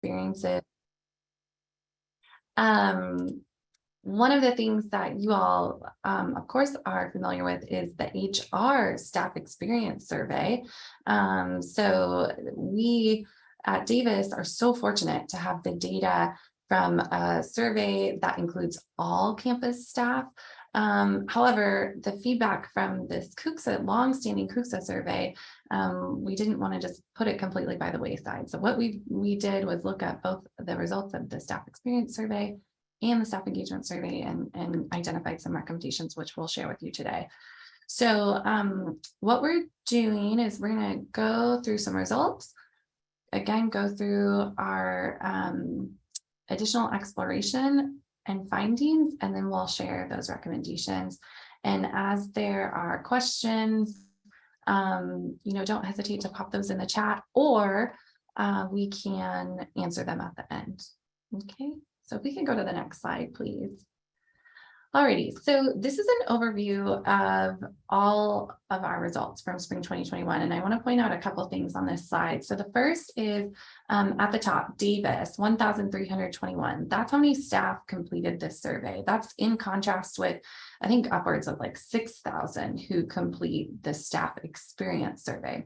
experiences. Um, One of the things that you all, of course, are familiar with is the HR Staff Experience Survey. So we at Davis are so fortunate to have the data from a survey that includes all campus staff. However, the feedback from this CUCSA, longstanding CUCSA survey, we didn't want to just put it completely by the wayside. So what we did was look at both the results of the staff experience survey and the staff engagement survey and identified some recommendations, which we'll share with you today. So what we're doing is we're going to go through some results, again, go through our additional exploration and findings, and then we'll share those recommendations. And as there are questions, don't hesitate to pop those in the chat, or we can answer them at the end. Okay. So if we can go to the next slide, please. Alrighty, so this is an overview of all of our results from spring 2021, and I want to point out a couple of things on this slide. So the first is at the top, Davis, 1,321. That's how many staff completed this survey. That's in contrast with, I think, upwards of like 6,000 who complete the staff experience survey.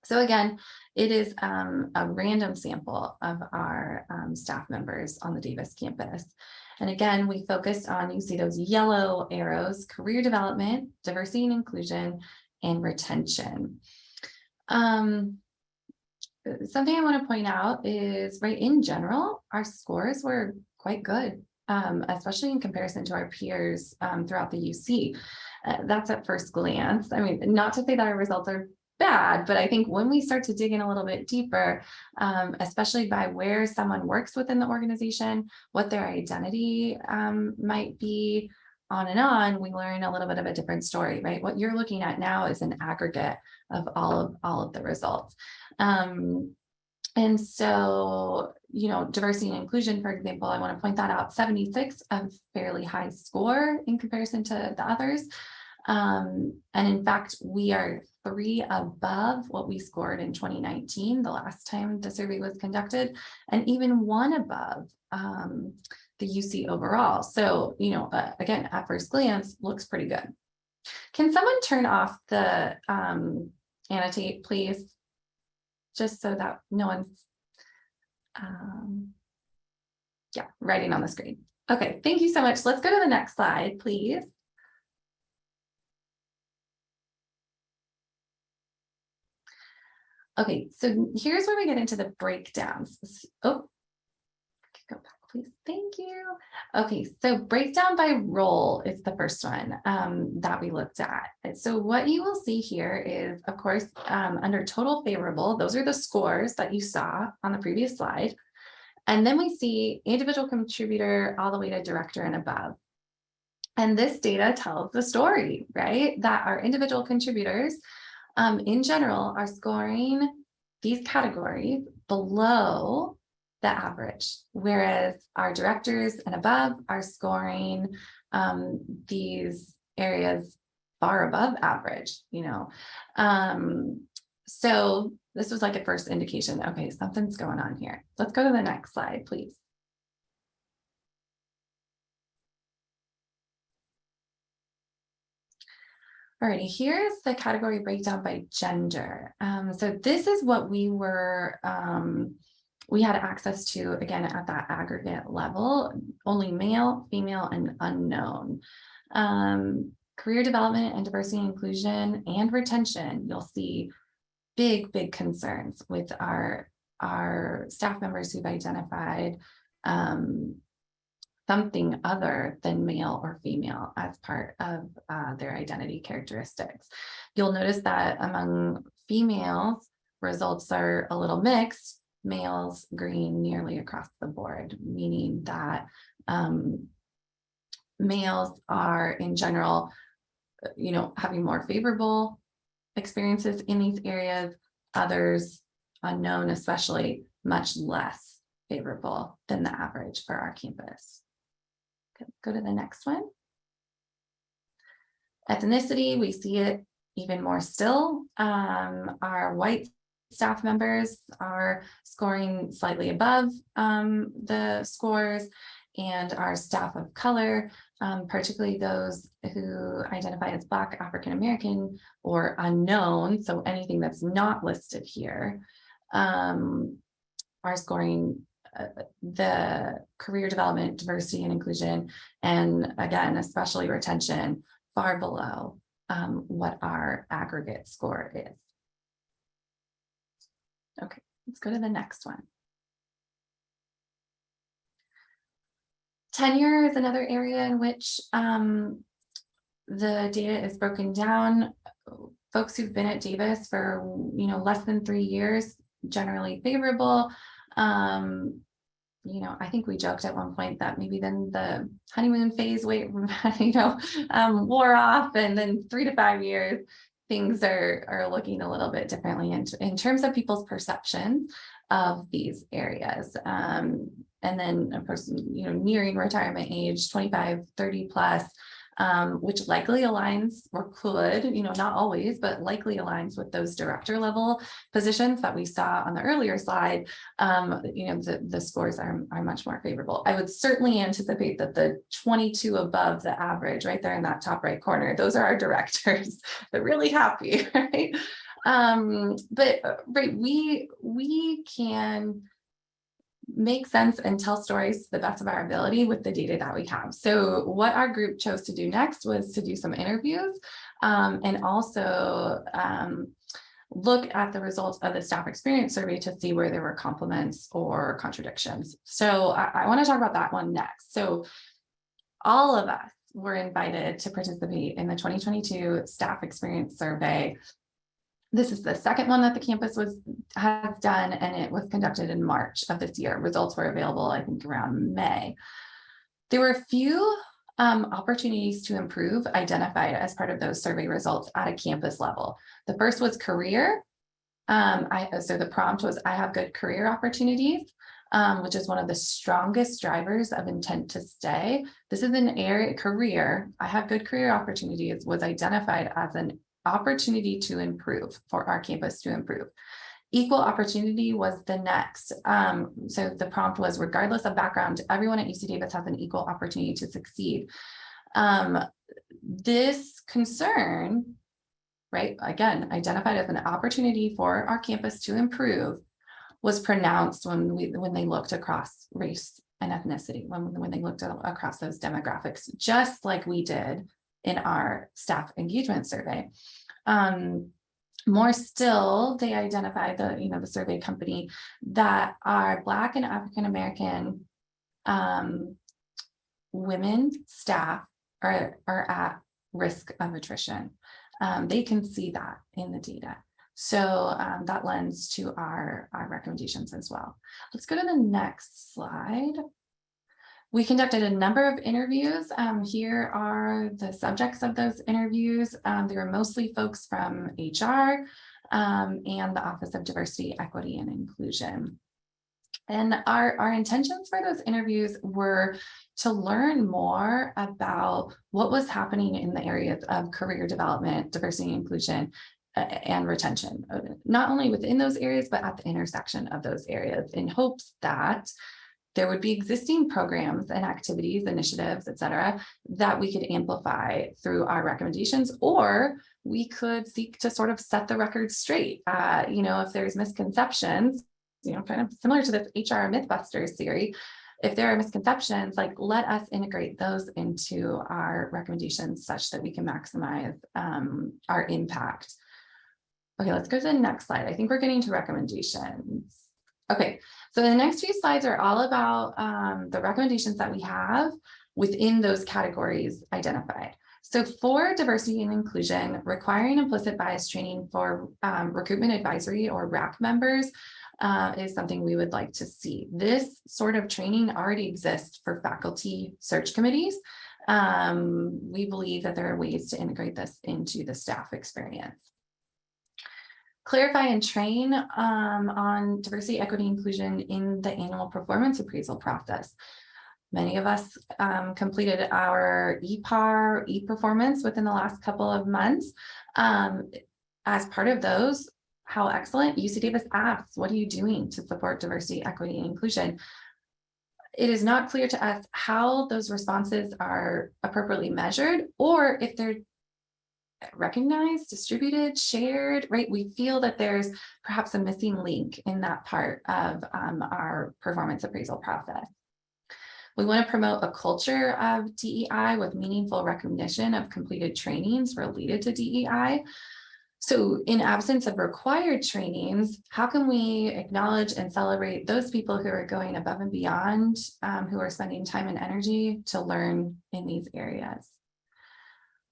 So again, it is a random sample of our staff members on the Davis campus. And again, we focused on, you see those yellow arrows, career development, diversity and inclusion, and retention. Something I want to point out is, right, in general, our scores were quite good, especially in comparison to our peers throughout the UC. That's at first glance. I mean, not to say that our results are bad, but I think when we start to dig in a little bit deeper, especially by where someone works within the organization, what their identity might be, on and on, we learn a little bit of a different story, right? What you're looking at now is an aggregate of all of the results. And so, diversity and inclusion, for example, I want to point that out, 76, a fairly high score in comparison to the others. And in fact, we are 3 above what we scored in 2019, the last time the survey was conducted, and even 1 above the UC overall. So, again, at first glance, looks pretty good. Can someone turn off the annotate, please? Just so that no one's, writing on the screen. Okay, thank you so much. Let's go to the next slide, please. Okay, so here's where we get into the breakdowns. Oh, go back, please. Thank you. Okay, so breakdown by role is the first one that we looked at. So what you will see here is, of course, under total favorable, those are the scores that you saw on the previous slide. And then we see individual contributor all the way to director and above. And this data tells the story, right? That our individual contributors in general are scoring these categories below the average, whereas our directors and above are scoring these areas far above average, So this was like a first indication, okay, something's going on here. Let's go to the next slide, please. Alrighty, here's the category breakdown by gender. So this is what we were, we had access to, again, at that aggregate level, only male, female, and unknown. Career development and diversity and inclusion and retention, you'll see big concerns with our staff members who've identified something other than male or female as part of their identity characteristics. You'll notice that among females, results are a little mixed, males green nearly across the board, meaning that males are in general, having more favorable experiences in these areas, others, unknown especially, much less favorable than the average for our campus. Go to the next one. Ethnicity, we see it even more still. Our white staff members are scoring slightly above the scores, and our staff of color, particularly those who identify as Black, African American, or unknown, so anything that's not listed here, are scoring the career development, diversity and inclusion, and again, especially retention, far below what our aggregate score is. Okay, let's go to the next one. Tenure is another area in which the data is broken down. Folks who've been at Davis for less than 3 years, generally favorable. I think we joked at one point that maybe then the honeymoon phase wore off, and then 3 to 5 years, things are looking a little bit differently in terms of people's perception of these areas. And then of course, nearing retirement age, 25, 30 plus, which likely aligns, or could, not always, but likely aligns with those director level positions that we saw on the earlier slide. The scores are much more favorable. I would certainly anticipate that the 22 above the average, right there in that top right corner, those are our directors. They're really happy, right? Right, we can make sense and tell stories to the best of our ability with the data that we have. So what our group chose to do next was to do some interviews and also look at the results of the staff experience survey to see where there were complements or contradictions. So I want to talk about that one next. So all of us were invited to participate in the 2022 staff experience survey. This is the second one that the campus has done, and it was conducted in March of this year. Results were available, I think, around May. There were a few opportunities to improve identified as part of those survey results at a campus level. The first was career. So the prompt was, I have good career opportunities, which is one of the strongest drivers of intent to stay. This is an area, career, I have good career opportunities was identified as an opportunity to improve, for our campus to improve. Equal opportunity was the next. So the prompt was, regardless of background, everyone at UC Davis has an equal opportunity to succeed. This concern, right, again, identified as an opportunity for our campus to improve, was pronounced when they looked across race and ethnicity, when they looked across those demographics, just like we did in our staff engagement survey. More still, they identified the survey company that our Black and African American women staff are at risk of attrition. They can see that in the data. So that lends to our recommendations as well. Let's go to the next slide. We conducted a number of interviews. Here are the subjects of those interviews. They were mostly folks from HR and the Office of Diversity, Equity, and Inclusion. And our intentions for those interviews were to learn more about what was happening in the areas of career development, diversity, and inclusion, and retention, not only within those areas, but at the intersection of those areas, in hopes that there would be existing programs and activities, initiatives, et cetera, that we could amplify through our recommendations, or we could seek to sort of set the record straight. If there's misconceptions, kind of similar to this HR Mythbusters series, if there are misconceptions, like, let us integrate those into our recommendations such that we can maximize our impact. Okay, let's go to the next slide. I think we're getting to recommendations. Okay, so the next few slides are all about the recommendations that we have within those categories identified. So for diversity and inclusion, requiring implicit bias training for recruitment advisory or RAC members is something we would like to see. This sort of training already exists for faculty search committees. We believe that there are ways to integrate this into the staff experience. Clarify and train on diversity, equity, inclusion in the annual performance appraisal process. Many of us completed our EPAR, e-performance within the last couple of months. As part of those, how excellent. UC Davis asks, what are you doing to support diversity, equity, and inclusion? It is not clear to us how those responses are appropriately measured, or if they're recognized, distributed, shared, right? We feel that there's perhaps a missing link in that part of our performance appraisal process. We want to promote a culture of DEI with meaningful recognition of completed trainings related to DEI. So in absence of required trainings, how can we acknowledge and celebrate those people who are going above and beyond, who are spending time and energy to learn in these areas?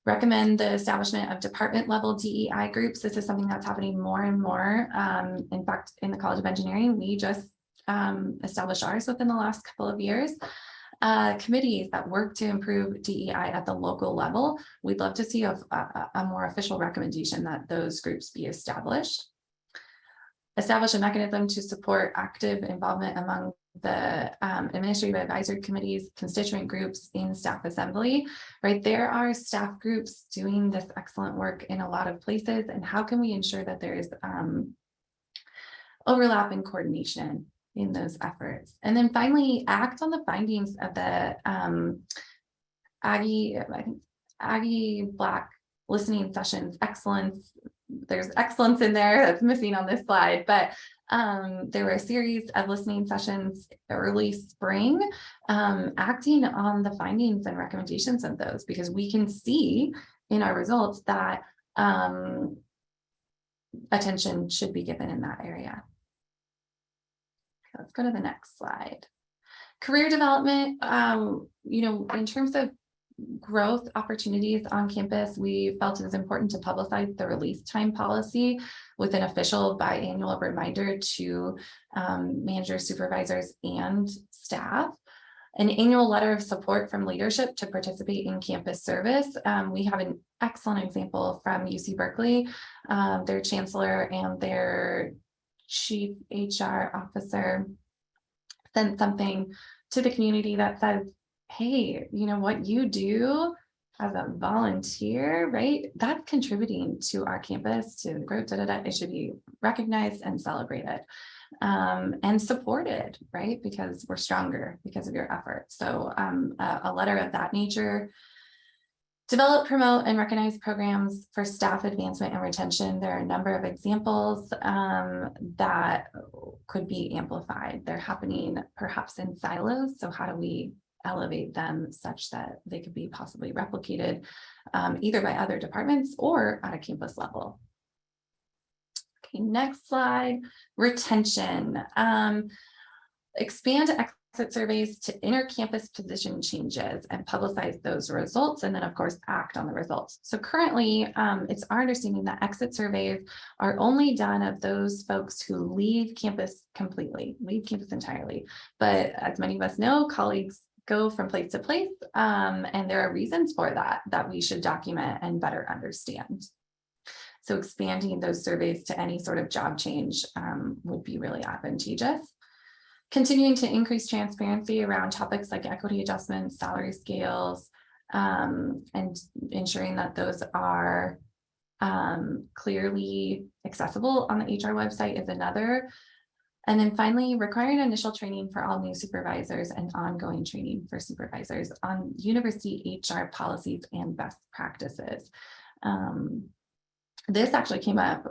Recommend the establishment of department level DEI groups. This is something that's happening more and more. In fact, in the College of Engineering, we just established ours within the last couple of years. Committees that work to improve DEI at the local level. We'd love to see a more official recommendation that those groups be established. Establish a mechanism to support active involvement among the administrative advisory committees, constituent groups in staff assembly, right? There are staff groups doing this excellent work in a lot of places, and how can we ensure that there is overlap and coordination in those efforts? And then finally, act on the findings of the Aggie Black listening sessions. Excellence. There's excellence in there that's missing on this slide, but there were a series of listening sessions early spring, acting on the findings and recommendations of those, because we can see in our results that attention should be given in that area. Okay, let's go to the next slide. Career development, in terms of growth opportunities on campus, we felt it was important to publicize the release time policy with an official biannual reminder to managers, supervisors, and staff. An annual letter of support from leadership to participate in campus service. We have an excellent example from UC Berkeley. Their chancellor and their chief HR officer sent something to the community that says, hey, what you do as a volunteer, right? That's contributing to our campus, to the growth, it should be recognized and celebrated and supported, right? Because we're stronger because of your efforts. So a letter of that nature. Develop, promote, and recognize programs for staff advancement and retention. There are a number of examples that could be amplified. They're happening perhaps in silos. So how do we elevate them such that they could be possibly replicated either by other departments or at a campus level? Okay, next slide. Retention. Expand exit surveys to inter-campus position changes and publicize those results, and then of course act on the results. So currently it's our understanding that exit surveys are only done of those folks who leave campus completely, leave campus entirely. But as many of us know, colleagues go from place to place, and there are reasons for that we should document and better understand. So expanding those surveys to any sort of job change would be really advantageous. Continuing to increase transparency around topics like equity adjustments, salary scales, and ensuring that those are clearly accessible on the HR website is another. And then finally, requiring initial training for all new supervisors and ongoing training for supervisors on university HR policies and best practices. This actually came up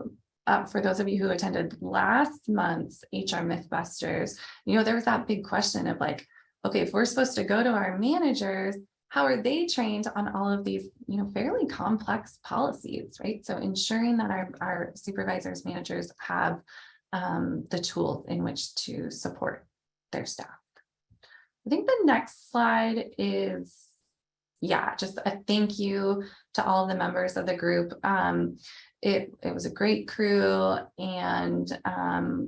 for those of you who attended last month's HR Mythbusters. There was that big question of like, okay, if we're supposed to go to our managers, how are they trained on all of these, fairly complex policies, right? So ensuring that our supervisors, managers have the tools in which to support their staff. I think the next slide is, just a thank you to all of the members of the group. It was a great crew, and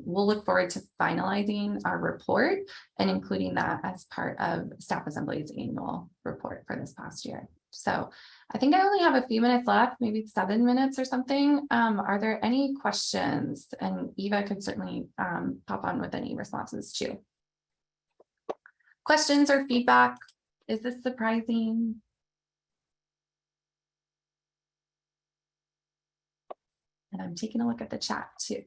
we'll look forward to finalizing our report and including that as part of Staff Assembly's annual report for this past year. So I think I only have a few minutes left, maybe 7 minutes or something. Are there any questions? And Eva could certainly pop on with any responses too. Questions or feedback? Is this surprising? And I'm taking a look at the chat too.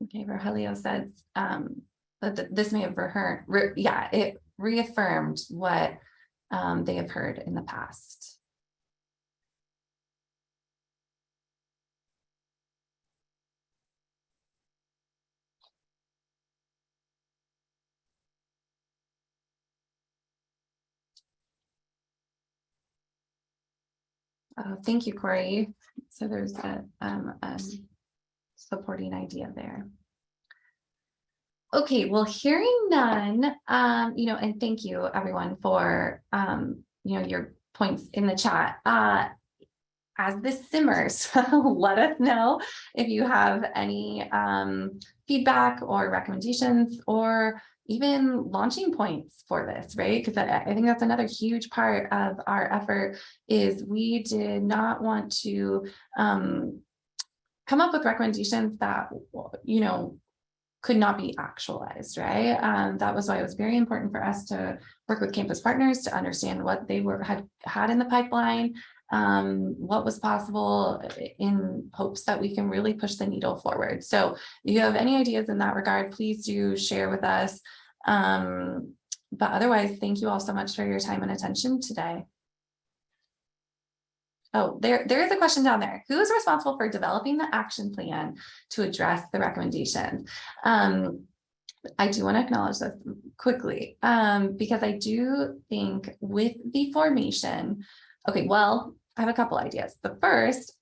Okay, Rogelio says that this may have it reaffirmed what they have heard in the past. Thank you, Corey. So there's a supporting idea there. Okay, well, hearing none, and thank you everyone for, your points in the chat. As this simmers, let us know if you have any feedback or recommendations or even launching points for this, right? Because I think that's another huge part of our effort is we did not want to come up with recommendations that, could not be actualized, right? That was why it was very important for us to work with campus partners to understand what they had in the pipeline, what was possible in hopes that we can really push the needle forward. So if you have any ideas in that regard, please do share with us. But otherwise, thank you all so much for your time and attention today. Oh, there is a question down there. Who is responsible for developing the action plan to address the recommendations? I do want to acknowledge this quickly because I do think with the formation, okay, well, I have a couple ideas. The first,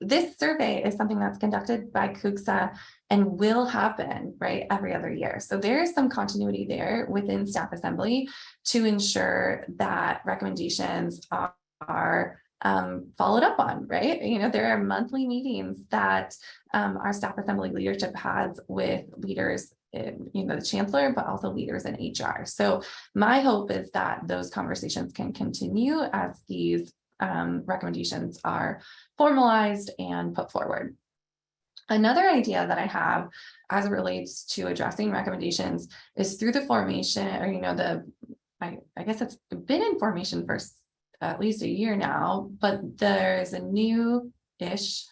this survey is something that's conducted by CUGSA and will happen, right, every other year. So there is some continuity there within staff assembly to ensure that recommendations are followed up on, right? There are monthly meetings that our staff assembly leadership has with leaders, the chancellor, but also leaders in HR. So my hope is that those conversations can continue as these recommendations are formalized and put forward. Another idea that I have as it relates to addressing recommendations is through the formation, or I guess it's been in formation for at least a year now, but there's a new-ish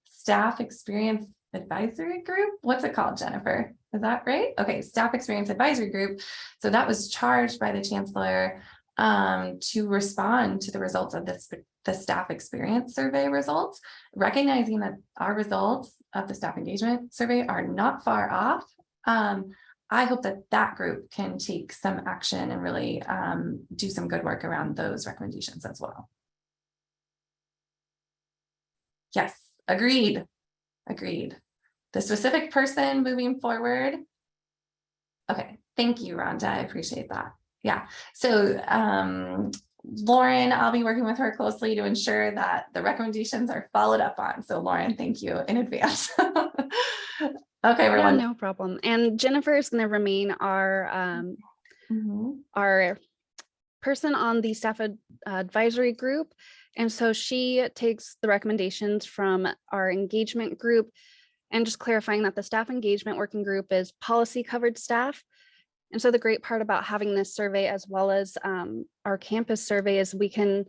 staff experience advisory group. What's it called, Jennifer? Is that right? Okay, staff experience advisory group. So that was charged by the chancellor to respond to the results of the staff experience survey results, recognizing that our results of the staff engagement survey are not far off. I hope that group can take some action and really do some good work around those recommendations as well. Yes, agreed. The specific person moving forward. Okay, thank you, Rhonda. I appreciate that. Yeah, so Lauren, I'll be working with her closely to ensure that the recommendations are followed up on. So Lauren, thank you in advance. Okay, everyone. Yeah, no problem. And Jennifer is going to remain our our person on the staff advisory group. And so she takes the recommendations from our engagement group and just clarifying that the staff engagement working group is policy covered staff. And so the great part about having this survey as well as our campus survey is we can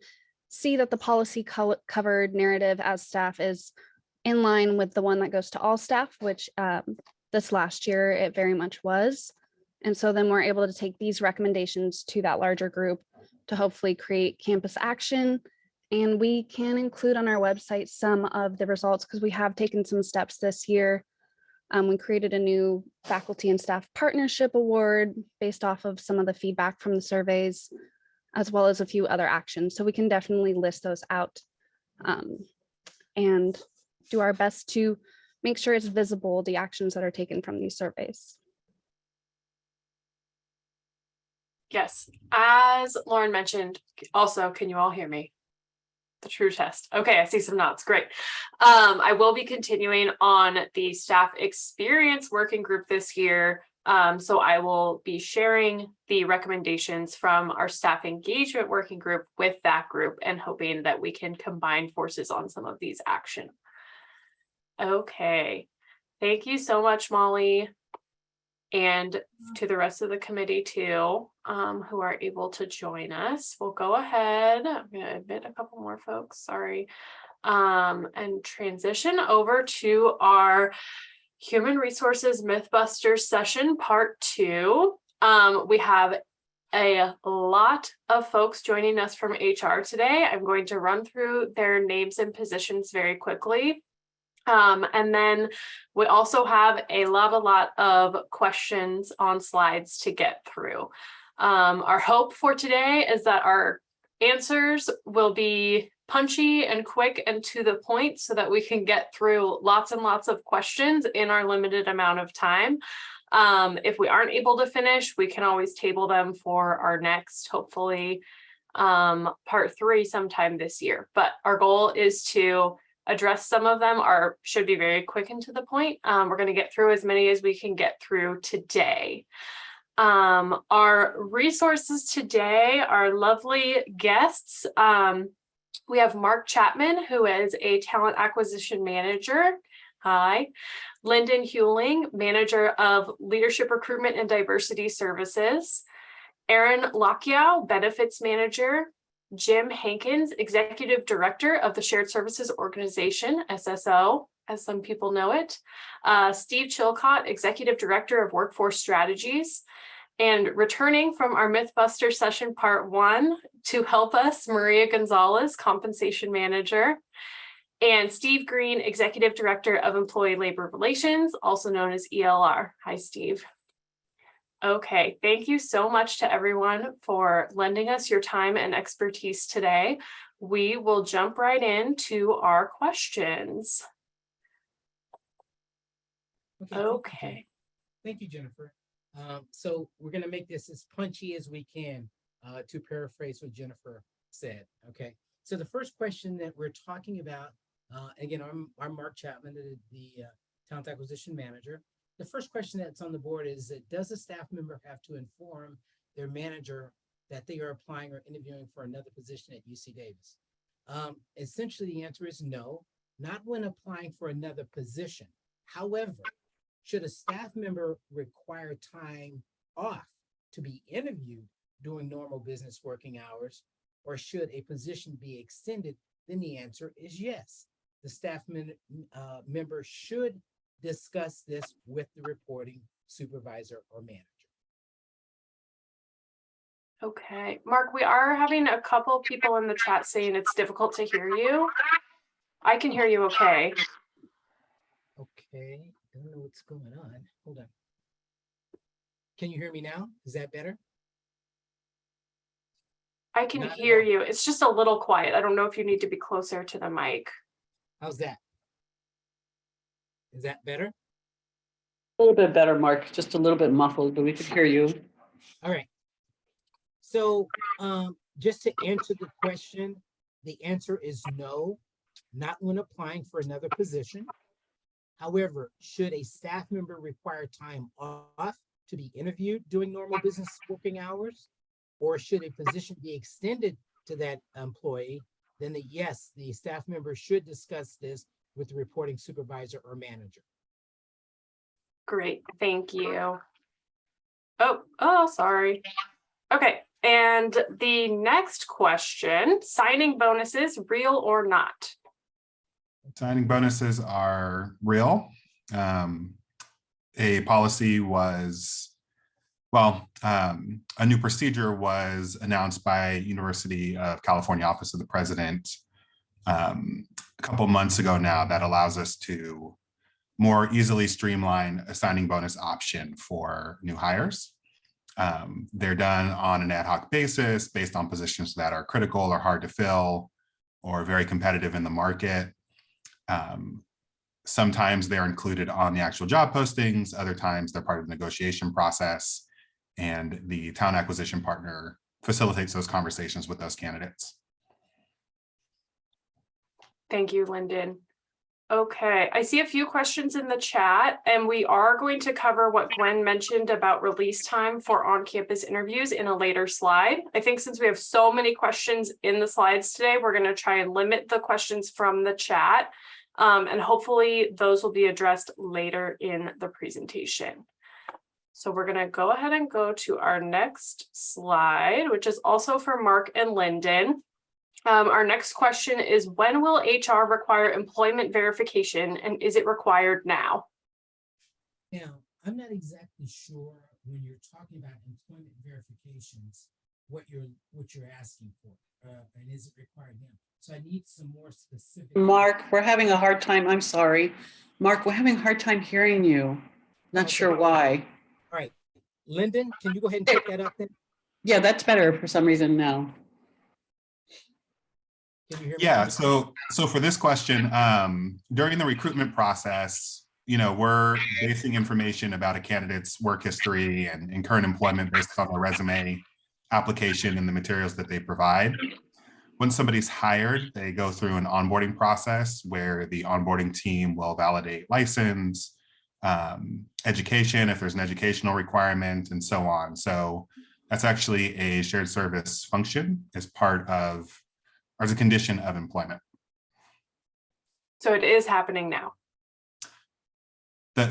see that the policy covered narrative as staff is in line with the one that goes to all staff, which this last year it very much was. And so then we're able to take these recommendations to that larger group to hopefully create campus action. And we can include on our website some of the results because we have taken some steps this year. We created a new faculty and staff partnership award based off of some of the feedback from the surveys, as well as a few other actions. So we can definitely list those out and do our best to make sure it's visible, the actions that are taken from these surveys. Yes, as Lauren mentioned, also, can you all hear me? The true test. Okay, I see some nods. Great. I will be continuing on the staff experience working group this year. So I will be sharing the recommendations from our staff engagement working group with that group and hoping that we can combine forces on some of these actions. Okay, Thank you so much, Molly. And to the rest of the committee too, who are able to join us. We'll go ahead. I'm going to admit a couple more folks, sorry. And transition over to our Human Resources Mythbusters session, part 2. We have a lot of folks joining us from HR today. I'm going to run through their names and positions very quickly. And then we also have a lot of questions on slides to get through. Our hope for today is that our answers will be punchy and quick and to the point so that we can get through lots and lots of questions in our limited amount of time. If we aren't able to finish, we can always table them for our next, hopefully, part 3 sometime this year. But our goal is to address some of them should be very quick and to the point. We're going to get through as many as we can get through today. Our resources today are lovely guests. We have Mark Chapman, who is a talent acquisition manager. Hi. Lyndon Hewling, manager of leadership recruitment and diversity services. Aaron Lockyow, benefits manager. Jim Hankins, Executive Director of the Shared Services Organization, SSO, as some people know it. Steve Chilcott, Executive Director of Workforce Strategies. And returning from our Mythbuster session part 1 to help us, Maria Gonzalez, Compensation Manager. And Steve Green, Executive Director of Employee Labor Relations, also known as ELR. Hi, Steve. Okay, thank you so much to everyone for lending us your time and expertise today. We will jump right into our questions. Okay. Thank you, Jennifer. So we're going to make this as punchy as we can, to paraphrase what Jennifer said. Okay. So the first question that we're talking about, again, I'm Mark Chapman, the Talent Acquisition Manager. The first question that's on the board is that does a staff member have to inform their manager that they are applying or interviewing for another position at UC Davis? Essentially, the answer is no, not when applying for another position. However, should a staff member require time off to be interviewed during normal business working hours, or should a position be extended, then the answer is yes. The staff member should discuss this with the reporting supervisor or manager. Okay, Mark, we are having a couple people in the chat saying it's difficult to hear you. I can hear you okay. Okay, I don't know what's going on. Hold on. Can you hear me now? Is that better? I can hear you. It's just a little quiet. I don't know if you need to be closer to the mic. How's that? Is that better? A little bit better, Mark, just a little bit muffled, but we could hear you. All right. So just to answer the question, the answer is no, not when applying for another position. However, should a staff member require time off to be interviewed during normal business working hours, or should a position be extended to that employee, then yes, the staff member should discuss this with the reporting supervisor or manager. Great, thank you. Oh, sorry. Okay, and the next question, signing bonuses, real or not? Signing bonuses are real. A policy was, a new procedure was announced by University of California Office of the President a couple months ago now that allows us to more easily streamline a signing bonus option for new hires. They're done on an ad hoc basis based on positions that are critical or hard to fill or very competitive in the market. Sometimes they're included on the actual job postings, other times they're part of the negotiation process, and the talent acquisition partner facilitates those conversations with those candidates. Thank you, Lyndon. Okay, I see a few questions in the chat, and we are going to cover what Gwen mentioned about release time for on-campus interviews in a later slide. I think since we have so many questions in the slides today, we're going to try and limit the questions from the chat. And hopefully those will be addressed later in the presentation. So we're going to go ahead and go to our next slide, which is also for Mark and Lyndon. Our next question is, when will HR require employment verification, and is it required now? Now, I'm not exactly sure when you're talking about employment verifications, what you're asking for, and is it required now? So I need some more specific. Mark, we're having a hard time. I'm sorry. Mark, we're having a hard time hearing you. Not Okay. sure why. All right, Lyndon, can you go ahead and pick that up then? Yeah, that's better for some reason now. Can you hear me? Yeah, so for this question, during the recruitment process, we're basing information about a candidate's work history and current employment based on their resume, application, and the materials that they provide. When somebody's hired, they go through an onboarding process where the onboarding team will validate license, education, if there's an educational requirement, and so on. So that's actually a shared service function as part of, or as a condition of employment. So it is happening now.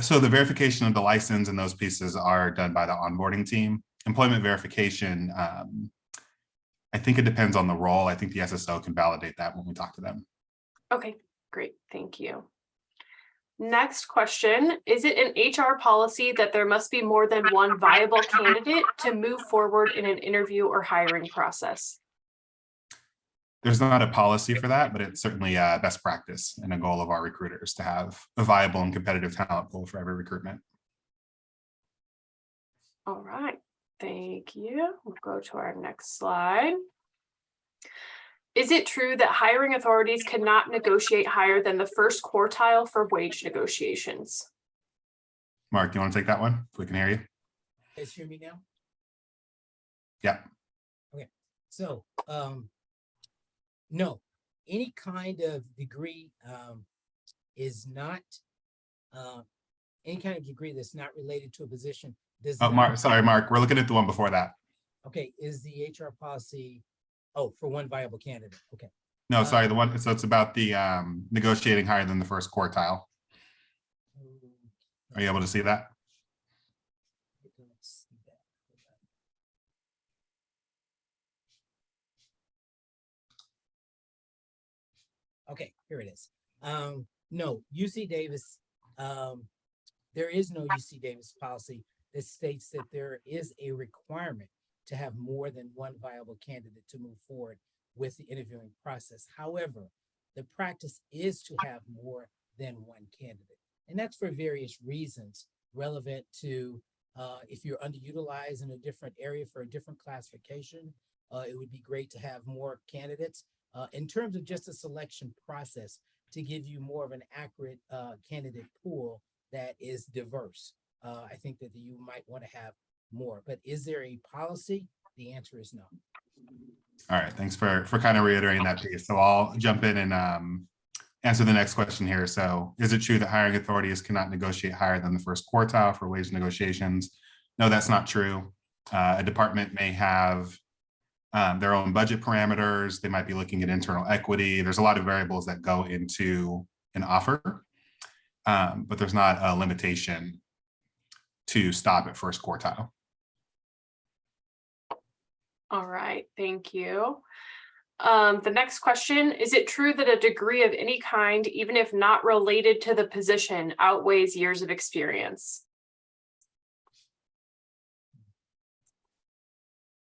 So the verification of the license and those pieces are done by the onboarding team. Employment verification, I think it depends on the role. I think the SSO can validate that when we talk to them. Okay, great. Thank you. Next question, is it an HR policy that there must be more than one viable candidate to move forward in an interview or hiring process? There's not a policy for that, but it's certainly a best practice and a goal of our recruiters to have a viable and competitive talent pool for every recruitment. All right, thank you. We'll go to our next slide. Is it true that hiring authorities cannot negotiate higher than the first quartile for wage negotiations? Mark, you want to take that one? If we can hear you. You guys hear me now? Yeah. Okay, so no, any kind of degree is not any kind of degree that's not related to a position. Oh, Mark, sorry, Mark, we're looking at the one before that. Okay, is the HR policy, oh, for one viable candidate, okay. No, sorry, the one, so it's about the negotiating higher than the first quartile. Are you able to see that? Okay, here it is. No, UC Davis, there is no UC Davis policy that states that there is a requirement to have more than one viable candidate to move forward with the interviewing process. However, the practice is to have more than one candidate. And that's for various reasons relevant to if you're underutilized in a different area for a different classification, it would be great to have more candidates. In terms of just a selection process to give you more of an accurate candidate pool that is diverse. I think that you might want to have more, but is there a policy? The answer is no. All right, thanks for kind of reiterating that piece. So I'll jump in and answer the next question here. So is it true that hiring authorities cannot negotiate higher than the first quartile for wage negotiations? No, that's not true. A department may have their own budget parameters. They might be looking at internal equity. There's a lot of variables that go into an offer, but there's not a limitation to stop at first quartile. All right, thank you. The next question, is it true that a degree of any kind, even if not related to the position, outweighs years of experience?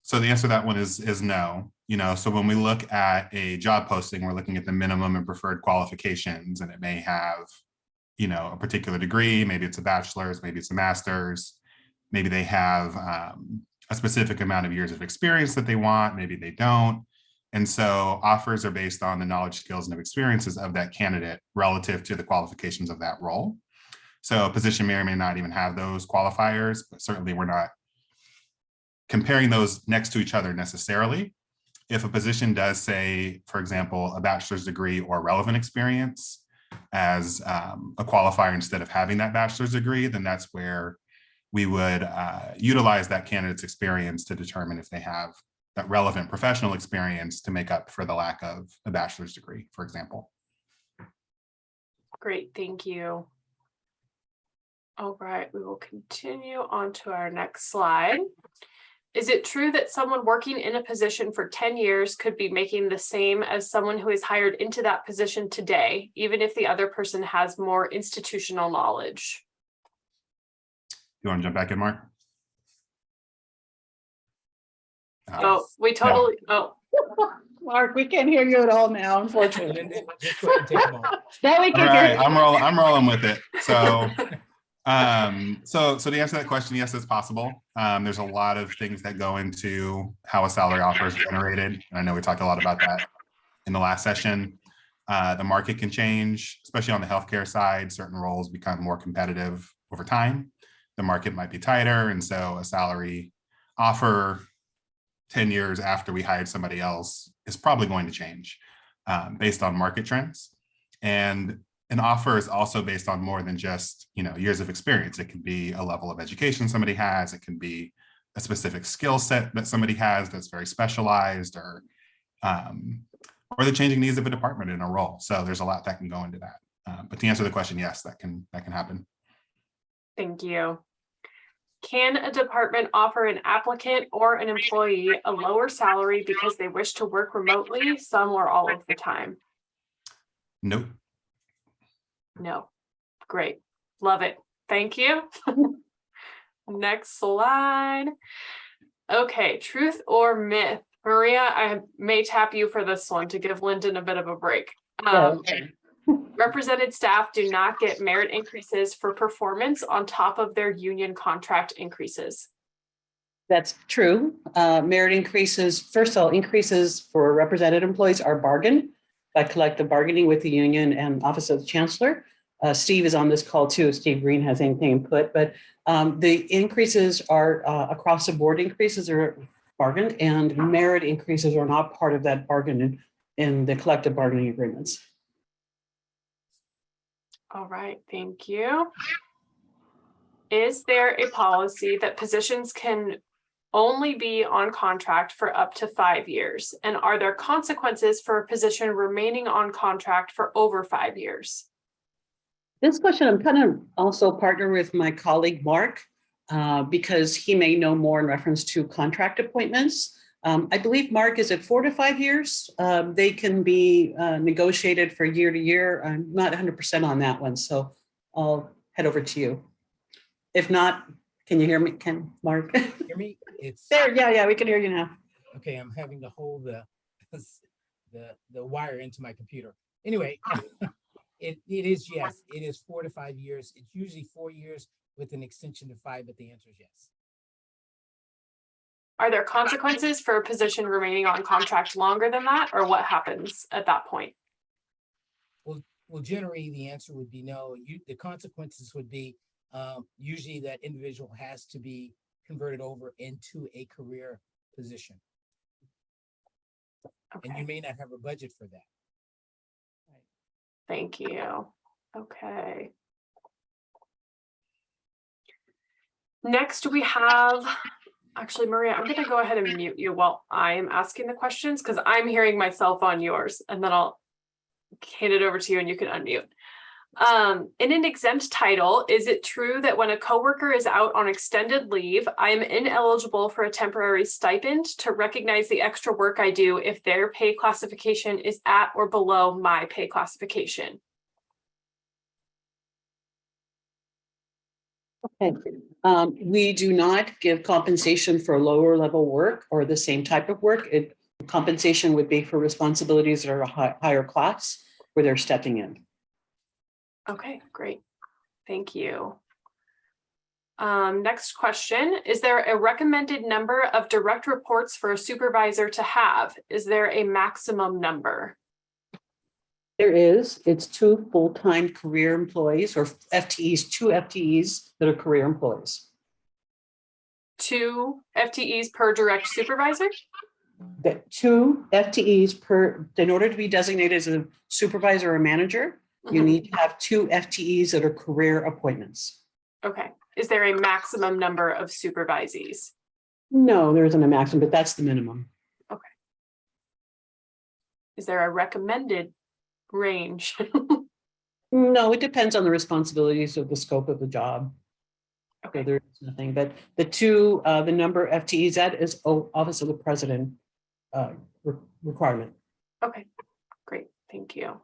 So the answer to that one is no. So when we look at a job posting, we're looking at the minimum and preferred qualifications, and it may have, a particular degree. Maybe it's a bachelor's, maybe it's a master's, maybe they have a specific amount of years of experience that they want, maybe they don't. And so offers are based on the knowledge, skills, and experiences of that candidate relative to the qualifications of that role. So a position may or may not even have those qualifiers, but certainly we're not comparing those next to each other necessarily. If a position does say, for example, a bachelor's degree or relevant experience as a qualifier instead of having that bachelor's degree, then that's where we would utilize that candidate's experience to determine if they have that relevant professional experience to make up for the lack of a bachelor's degree, for example. Great, thank you. All right, we will continue on to our next slide. Is it true that someone working in a position for 10 years could be making the same as someone who is hired into that position today, even if the other person has more institutional knowledge? You want to jump back in, Mark? Oh, we totally, oh, Mark, we can't hear you at all now, unfortunately. Lyndon, just go ahead and take them all. Now we All can right, hear you. I'm rolling with it. So, so to answer that question, yes, it's possible. There's a lot of things that go into how a salary offer is generated. And I know we talked a lot about that in the last session. The market can change, especially on the healthcare side. Certain roles become more competitive over time. The market might be tighter, and so a salary offer 10 years after we hired somebody else is probably going to change based on market trends. And an offer is also based on more than just, years of experience. It can be a level of education somebody has. It can be a specific skill set that somebody has that's very specialized, or the changing needs of a department in a role. So there's a lot that can go into that. But to answer the question, yes, that can happen. thank you. Can a department offer an applicant or an employee a lower salary because they wish to work remotely some or all of the time? Nope. No. Great. Love it. Thank you. Next slide. Okay, truth or myth? Maria, I may tap you for this one to give Lyndon a bit of a break. Represented staff do not get merit increases for performance on top of their union contract increases. That's true. Merit increases, first of all, increases for represented employees are bargained by collective bargaining with the union and Office of the Chancellor. Steve is on this call too, if Steve Green has anything input, but the increases are across the board increases are bargained, and merit increases are not part of that bargain in the collective bargaining agreements. All right, thank you. Is there a policy that positions can only be on contract for up to 5 years? And are there consequences for a position remaining on contract for over 5 years? This question, I'm kind of also partner with my colleague, Mark, because he may know more in reference to contract appointments. I believe, Mark, is it 4 to 5 years? They can be negotiated for year to year. I'm not 100% on that one, so I'll head over to you. If not, can you hear me, Mark? Hear me? It's There, yeah, we can hear you now. okay. I'm having to hold the wire into my computer. Anyway, it is, yes, it is 4 to 5 years. It's usually 4 years with an extension to 5, but the answer is yes. Are there consequences for a position remaining on contract longer than that, or what happens at that point? Well, generally, the answer would be no. The consequences would be usually that individual has to be converted over into a career position, and you Okay, may not have a budget for that. thank you. Okay. Next, we have, actually, Maria, I'm gonna go ahead and mute you while I am asking the questions, because I'm hearing myself on yours, and then I'll hand it over to you and you can unmute. In an exempt title, is it true that when a coworker is out on extended leave, I am ineligible for a temporary stipend to recognize the extra work I do if their pay classification is at or below my pay classification? Okay. We do not give compensation for lower level work or the same type of work. Compensation would be for responsibilities that are a higher class where they're stepping in. Okay, great. Thank you. Next question. Is there a recommended number of direct reports for a supervisor to have? Is there a maximum number? There is, it's 2 full-time career employees or FTEs, 2 FTEs that are career employees. 2 FTEs per direct supervisor? That 2 FTEs per, in order to be designated as a supervisor or manager, you Mhm. need to have 2 FTEs that are career appointments. Okay. Is there a maximum number of supervisees? No, there isn't a maximum, but that's the minimum. Is there a recommended range? No, it depends on the responsibilities of the scope of the job. So Okay, there's nothing, but the number of FTEs, that is Office of the President requirement. okay, great, thank you.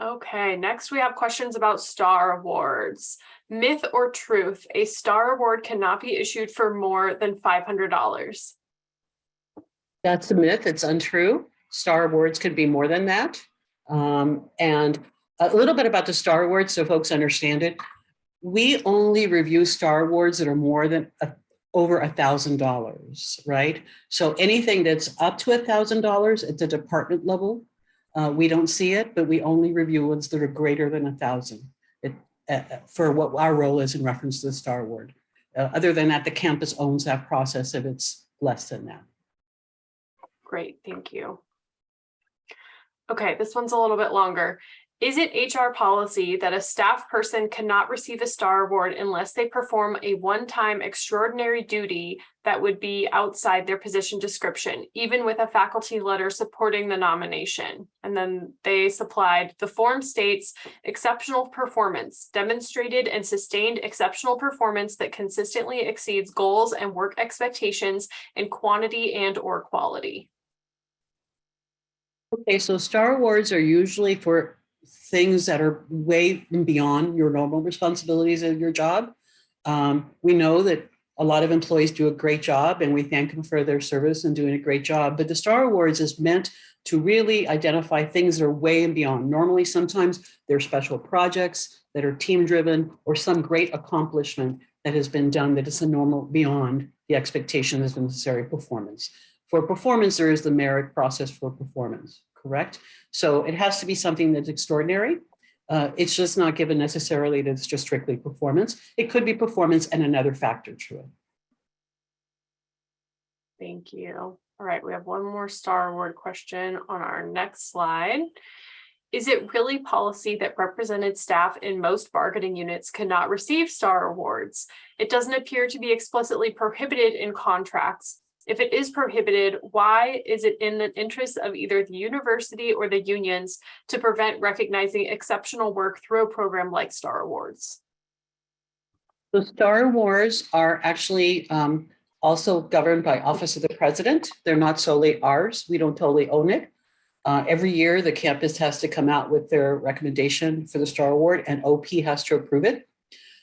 Okay, next we have questions about Star Awards. Myth or truth, a Star Award cannot be issued for more than $500. That's a myth. It's untrue. Star Awards could be more than that. And a little bit about the Star Awards so folks understand it. We only review Star Awards that are more than over $1,000, right? So anything that's up to $1,000 at the department level, we don't see it, but we only review ones that are greater than 1,000 for what our role is in reference to the Star Award. Other than that, the campus owns that process if it's less than that. Great, thank you. Okay, this one's a little bit longer. Is it HR policy that a staff person cannot receive a Star Award unless they perform a one-time extraordinary duty that would be outside their position description, even with a faculty letter supporting the nomination? And then they supplied, the form states exceptional performance, demonstrated and sustained exceptional performance that consistently exceeds goals and work expectations in quantity and or quality. Okay, so Star Awards are usually for things that are way beyond your normal responsibilities of your job. We know that a lot of employees do a great job and we thank them for their service and doing a great job. But the Star Awards is meant to really identify things that are way and beyond. Normally, sometimes they're special projects that are team driven or some great accomplishment that has been done that is a normal beyond the expectation of necessary performance. For performance, there is the merit process for performance, correct? So it has to be something that's extraordinary. It's just not given necessarily that it's just strictly performance. It could be performance and another factor to it. Thank you. All right, we have one more Star Award question on our next slide. Is it really policy that represented staff in most bargaining units cannot receive Star Awards? It doesn't appear to be explicitly prohibited in contracts. If it is prohibited, why is it in the interest of either the university or the unions to prevent recognizing exceptional work through a program like Star Awards? The Star Awards are actually also governed by Office of the President. They're not solely ours. We don't totally own it. Every year, the campus has to come out with their recommendation for the Star Award and OP has to approve it.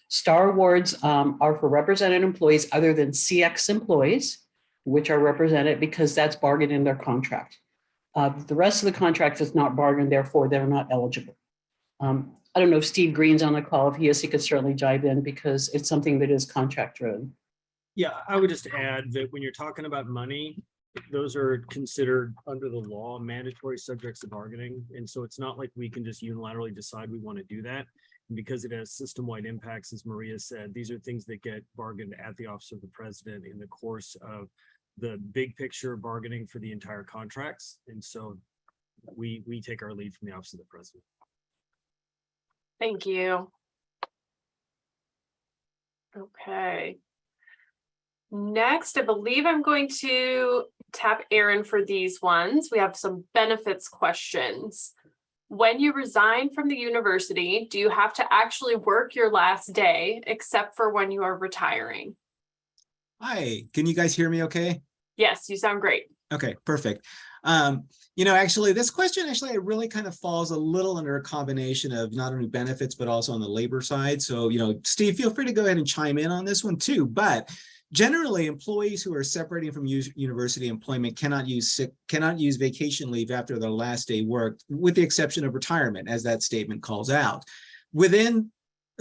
Star Awards are for represented employees other than CX employees, which are represented because that's bargained in their contract. The rest of the contract is not bargained, therefore they're not eligible. I don't know if Steve Green's on the call. If he is, he could certainly dive in because it's something that is contract driven. Yeah, I would just add that when you're talking about money, those are considered under the law mandatory subjects of bargaining. And so it's not like we can just unilaterally decide we want to do that. And because it has system-wide impacts, as Maria said, these are things that get bargained at the Office of the President in the course of the big picture bargaining for the entire contracts. And so we take our lead from the Office of the President. Thank you. Okay. Next, I believe I'm going to tap Aaron for these ones. We have some benefits questions. When you resign from the university, do you have to actually work your last day except for when you are retiring? Hi, can you guys hear me okay? Yes, you sound great. Okay, perfect. Actually, this question it really kind of falls a little under a combination of not only benefits, but also on the labor side. So, Steve, feel free to go ahead and chime in on this one too. But generally, employees who are separating from university employment cannot use vacation leave after their last day worked, with the exception of retirement, as that statement calls out. Within,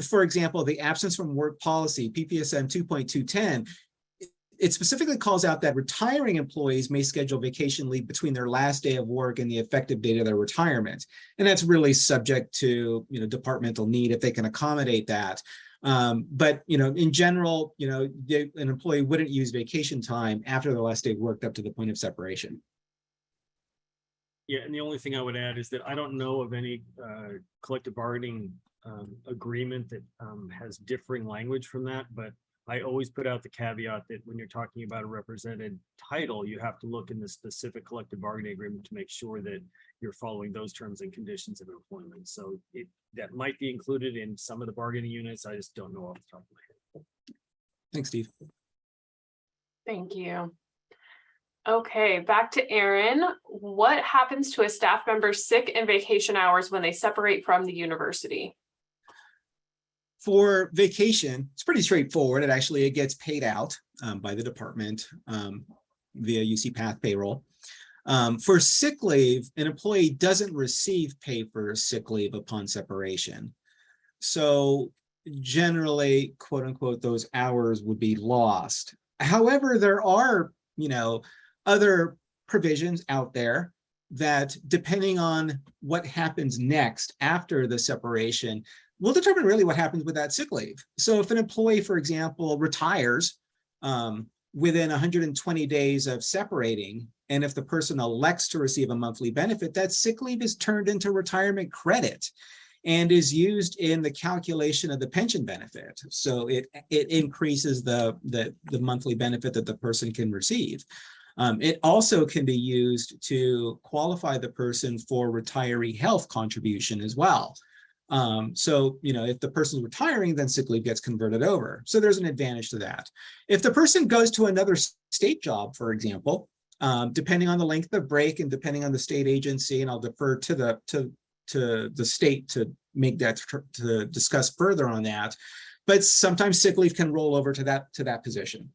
for example, the absence from work policy, PPSM 2.210, it specifically calls out that retiring employees may schedule vacation leave between their last day of work and the effective date of their retirement. And that's really subject to, departmental need if they can accommodate that. But in general, an employee wouldn't use vacation time after their last day worked up to the point of separation. Yeah, and the only thing I would add is that I don't know of any collective bargaining agreement that has differing language from that, but I always put out the caveat that when you're talking about a represented title, you have to look in the specific collective bargaining agreement to make sure that you're following those terms and conditions of employment. So that might be included in some of the bargaining units. I just don't know off the top of my head. Thanks, Steve. Thank you. Okay, back to Aaron. What happens to a staff member's sick and vacation hours when they separate from the university? For vacation, it's pretty straightforward. It gets paid out by the department via UC Path payroll. For sick leave, an employee doesn't receive pay for sick leave upon separation. So generally, quote unquote, those hours would be lost. However, there are, other provisions out there that, depending on what happens next after the separation, will determine really what happens with that sick leave. So if an employee, for example, retires within 120 days of separating, and if the person elects to receive a monthly benefit, that sick leave is turned into retirement credit and is used in the calculation of the pension benefit. So it increases the monthly benefit that the person can receive. It also can be used to qualify the person for retiree health contribution as well. So, if the person's retiring, then sick leave gets converted over. So there's an advantage to that. If the person goes to another state job, for example, depending on the length of break and depending on the state agency, and I'll defer to the state to make that, to discuss further on that, but sometimes sick leave can roll over to that position.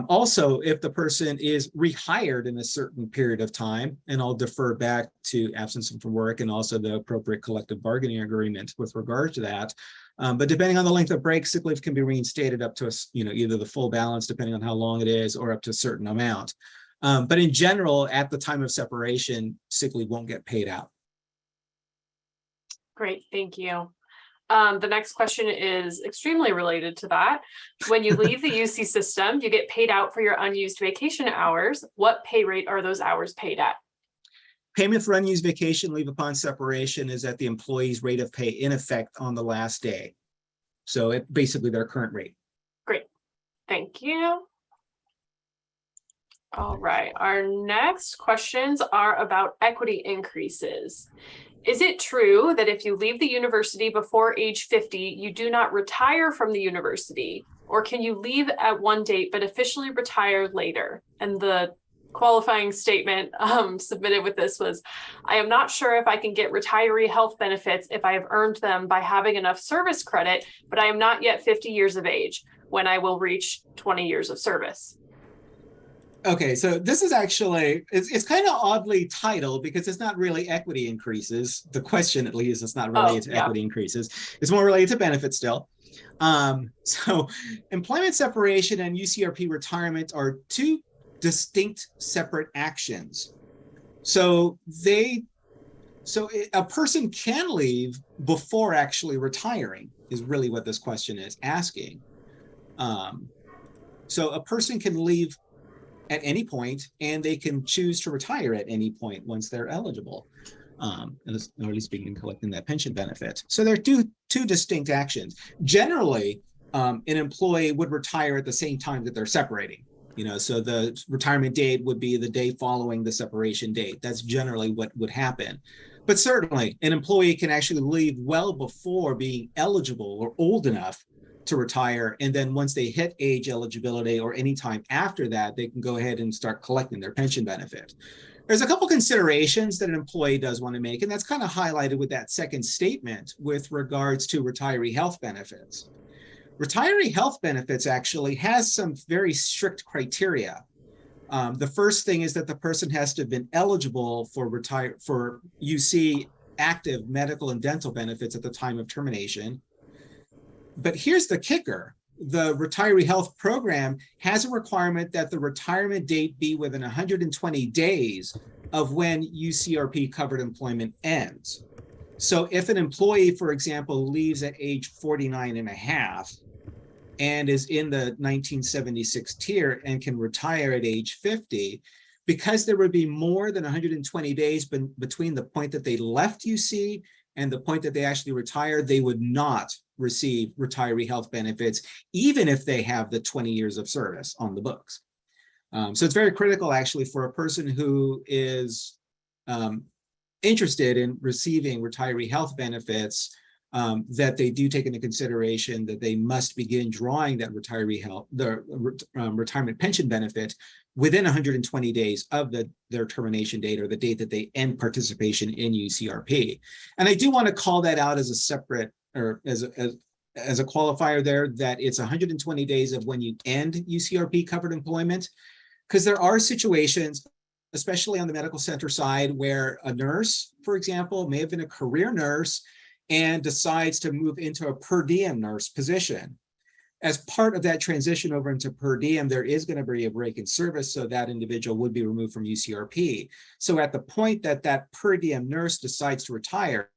Also, if the person is rehired in a certain period of time, and I'll defer back to absence from work and also the appropriate collective bargaining agreement with regard to that. But depending on the length of break, sick leave can be reinstated up to either the full balance, depending on how long it is, or up to a certain amount. But in general, at the time of separation, sick leave won't get paid out. Great, thank you. The next question is extremely related to that. When you leave the UC system, you get paid out for your unused vacation hours. What pay rate are those hours paid at? Payment for unused vacation leave upon separation is at the employee's rate of pay in effect on the last day. So it basically their current rate. Great, thank you. All right, our next questions are about equity increases. Is it true that if you leave the university before age 50, you do not retire from the university? Or can you leave at one date but officially retire later? And the qualifying statement submitted with this was, I am not sure if I can get retiree health benefits if I have earned them by having enough service credit, but I am not yet 50 years of age when I will reach 20 years of service. Okay, so this is actually, it's kind of oddly titled because it's not really equity increases. The question, at least, it's not related to equity increases. It's more related to benefits still. So employment separation and UCRP retirement are two distinct separate actions. So a person can leave before actually retiring is really what this question is asking. So a person can leave at any point, and they can choose to retire at any point once they're eligible, or at least begin collecting that pension benefit. So there are two distinct actions. Generally, an employee would retire at the same time that they're separating. So the retirement date would be the day following the separation date. That's generally what would happen. But certainly, an employee can actually leave well before being eligible or old enough to retire, and then once they hit age eligibility or any time after that, they can go ahead and start collecting their pension benefit. There's a couple considerations that an employee does want to make, and that's kind of highlighted with that second statement with regards to retiree health benefits. Retiree health benefits actually has some very strict criteria. The first thing is that the person has to have been eligible for UC active medical and dental benefits at the time of termination. But here's the kicker. The retiree health program has a requirement that the retirement date be within 120 days of when UCRP covered employment ends. So if an employee, for example, leaves at age 49 and a half and is in the 1976 tier and can retire at age 50, because there would be more than 120 days between the point that they left UC and the point that they actually retired, they would not receive retiree health benefits, even if they have the 20 years of service on the books. So it's very critical actually for a person who is interested in receiving retiree health benefits, that they do take into consideration that they must begin drawing that retirement pension benefit within 120 days of their termination date, or the date that they end participation in UCRP. And I do want to call that out as a separate, or as a qualifier there, that it's 120 days of when you end UCRP covered employment, because there are situations, especially on the medical center side, where a nurse, for example, may have been a career nurse and decides to move into a per diem nurse position. As part of that transition over into per diem, there is going to be a break in service, so that individual would be removed from UCRP. So at the point that that per diem nurse decides to retire,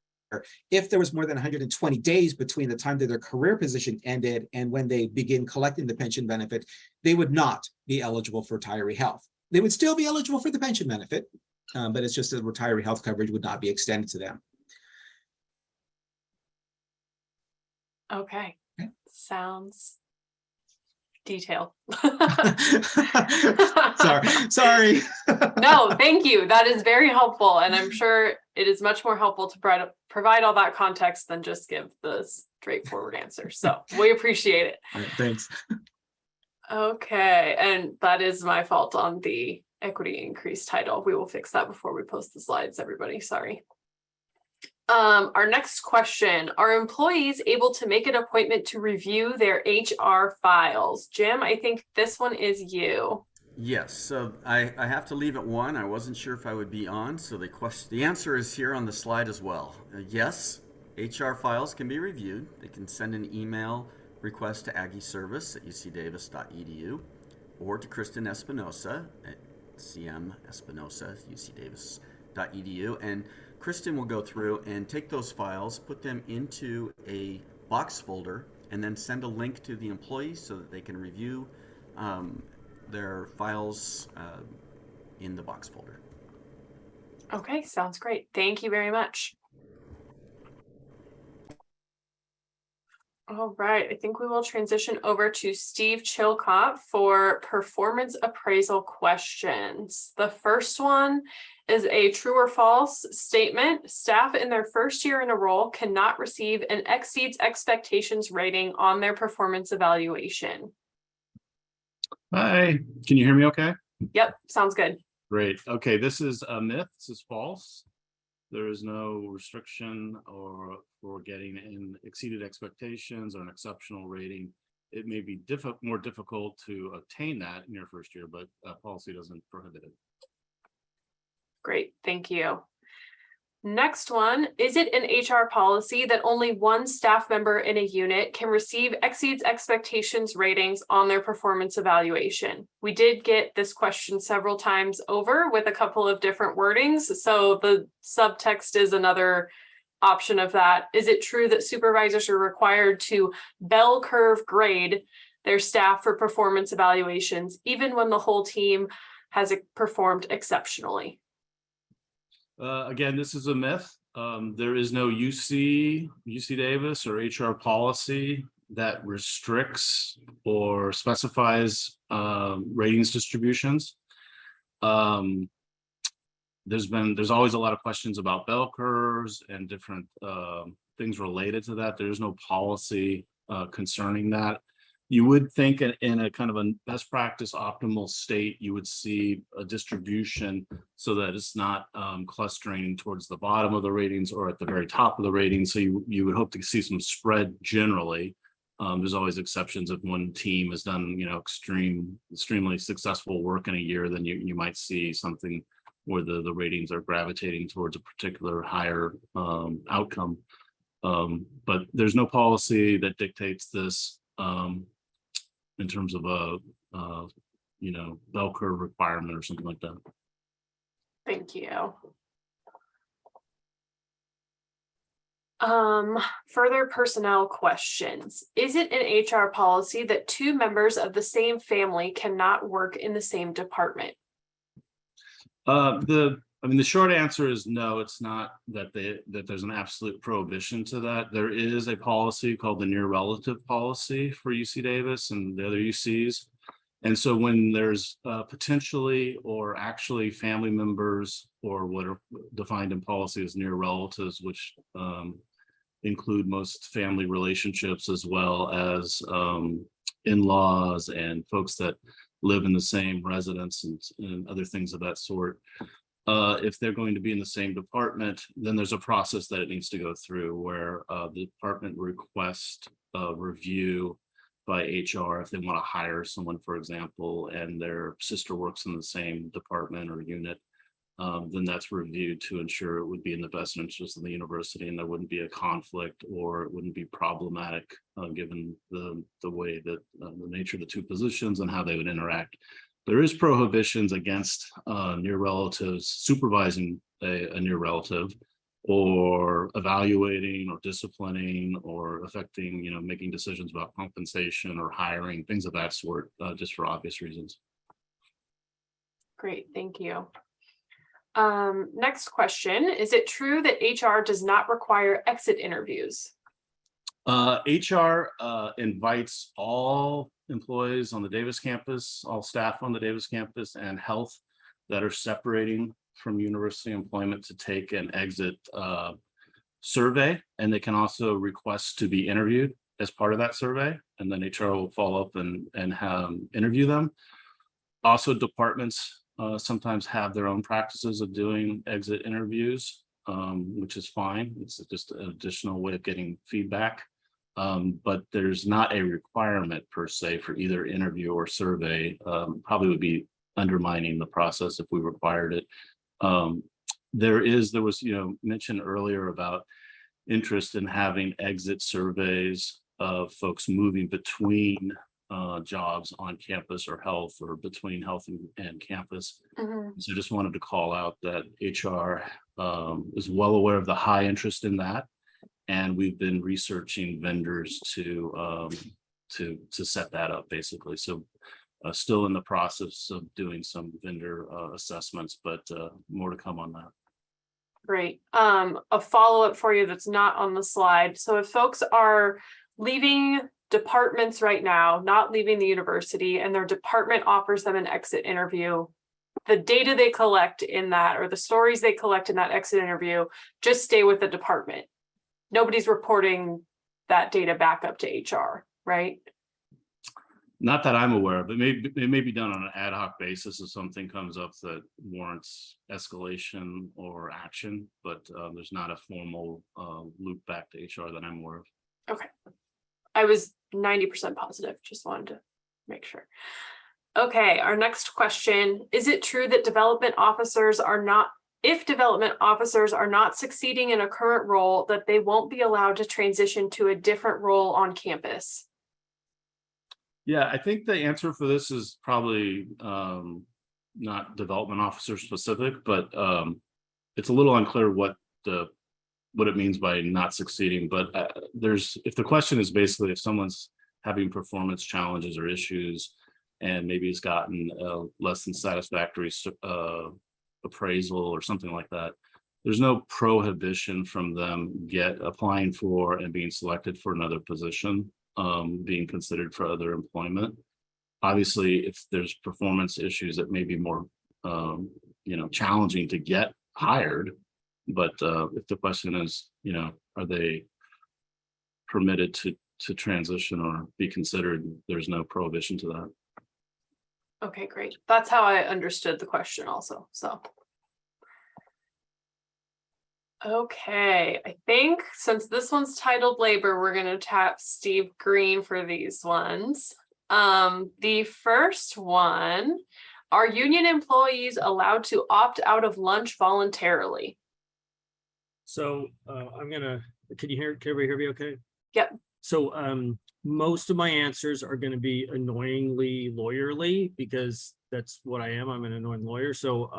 if there was more than 120 days between the time that their career position ended and when they begin collecting the pension benefit, they would not be eligible for retiree health. They would still be eligible for the pension benefit, but it's just that retiree health coverage would not be extended to them. Okay, sounds detailed. Sorry. No, thank you. That is very helpful. And I'm sure it is much more helpful to provide all that context than just give the straightforward answer. So we appreciate it. All right, thanks. Okay, and that is my fault on the equity increase title. We will fix that before we post the slides, everybody. Sorry. Our next question, are employees able to make an appointment to review their HR files? Jim, I think this one is you. Yes, so I have to leave at 1. I wasn't sure if I would be on, so the answer is here on the slide as well. Yes, HR files can be reviewed. They can send an email request to aggieservice@ucdavis.edu or to Kristen Espinosa at cmespinosa@ucdavis.edu, and Kristen will go through and take those files, put them into a box folder, and then send a link to the employees so that they can review their files in the box folder. Okay, sounds great. Thank you very much. All right, I think we will transition over to Steve Chilcott for performance appraisal questions. The first one is a true or false statement. Staff in their first year in a role cannot receive an exceeds expectations rating on their performance evaluation. Hi, can you hear me okay? Yep, sounds good. Great. Okay, this is a myth. This is false. There is no restriction for getting an exceeded expectations or an exceptional rating. It may be more difficult to obtain that in your first year, but policy doesn't prohibit it. Great, thank you. Next one, is it an HR policy that only one staff member in a unit can receive exceeds expectations ratings on their performance evaluation? We did get this question several times over with a couple of different wordings, so the subtext is another option of that. Is it true that supervisors are required to bell curve grade their staff for performance evaluations, even when the whole team has performed exceptionally? Again, this is a myth. There is no UC Davis or HR policy that restricts or specifies ratings distributions. There's always a lot of questions about bell curves and different things related to that. There's no policy concerning that. You would think in a kind of a best practice optimal state, you would see a distribution so that it's not clustering towards the bottom of the ratings or at the very top of the ratings. So you would hope to see some spread generally. There's always exceptions. If one team has done, extremely successful work in a year, then you might see something where the ratings are gravitating towards a particular higher outcome. But there's no policy that dictates this. In terms of a bell curve requirement or something like that. Thank you. Further personnel questions. Is it an HR policy that two members of the same family cannot work in the same department? The I mean, the short answer is no, it's not that there's an absolute prohibition to that. There is a policy called the near relative policy for UC Davis and the other UCs. And so when there's potentially or actually family members or what are defined in policy as near relatives, which include most family relationships as well as in-laws and folks that live in the same residence and other things of that sort. If they're going to be in the same department, then there's a process that it needs to go through where the department requests a review by HR if they want to hire someone, for example, and their sister works in the same department or unit, then that's reviewed to ensure it would be in the best interest of the university and there wouldn't be a conflict or it wouldn't be problematic given the way that the nature of the two positions and how they would interact. There is prohibitions against near relatives supervising a near relative or evaluating or disciplining or affecting, making decisions about compensation or hiring, things of that sort, just for obvious reasons. Great, thank you. Next question, is it true that HR does not require exit interviews? HR invites all employees on the Davis campus, all staff on the Davis campus and health that are separating from university employment to take an exit survey. And they can also request to be interviewed as part of that survey. And then HR will follow up and interview them. Also, departments sometimes have their own practices of doing exit interviews, which is fine. It's just an additional way of getting feedback. But there's not a requirement per se for either interview or survey. Probably would be undermining the process if we required it. There was, mentioned earlier about interest in having exit surveys of folks moving between jobs on campus or health or between health and campus. So just wanted to call out that HR is well aware of the high interest in that. And we've been researching vendors to set that up basically. So still in the process of doing some vendor assessments, but more to come on that. Great. A follow-up for you that's not on the slide. So if folks are leaving departments right now, not leaving the university, and their department offers them an exit interview, the data they collect in that or the stories they collect in that exit interview just stay with the department. Nobody's reporting that data back up to HR, right? Not that I'm aware of, but it may be done on an ad hoc basis if something comes up that warrants escalation or action, but there's not a formal loop back to HR that I'm aware of. Okay. I was 90% positive, just wanted to make sure. Okay, our next question. Is it true that if development officers are not succeeding in a current role, that they won't be allowed to transition to a different role on campus? Yeah, I think the answer for this is probably not development officer specific, but it's a little unclear what it means by not succeeding. But if the question is basically if someone's having performance challenges or issues, and maybe has gotten a less than satisfactory appraisal or something like that, there's no prohibition from them applying for and being selected for another position, being considered for other employment. Obviously, if there's performance issues, it may be more challenging to get hired. But if the question is, are they permitted to transition or be considered, there's no prohibition to that. Okay, great. That's how I understood the question also. So. Okay, I think since this one's titled labor, we're going to tap Steve Green for these ones. The first one, are union employees allowed to opt out of lunch voluntarily? So can everybody hear me okay? Yep. So most of my answers are going to be annoyingly lawyerly because that's what I am. I'm an annoying lawyer. So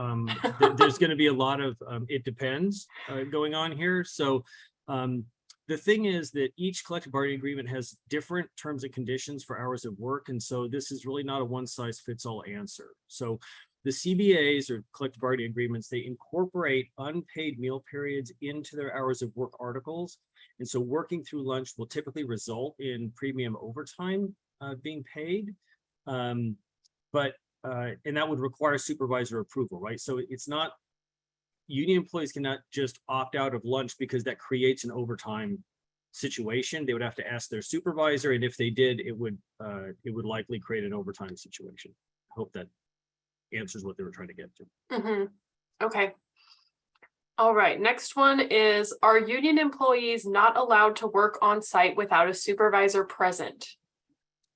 there's going to be a lot of it depends going on here. So the thing is that each collective bargaining agreement has different terms and conditions for hours of work. And so this is really not a one size fits all answer. So the CBAs or collective bargaining agreements, they incorporate unpaid meal periods into their hours of work articles. And so working through lunch will typically result in premium overtime being paid. And that would require supervisor approval, right? So it's not, union employees cannot just opt out of lunch because that creates an overtime situation. They would have to ask their supervisor, and if they did, it would likely create an overtime situation. I hope that answers what they were trying to get to. Okay. All right, next one is, are union employees not allowed to work on site without a supervisor present?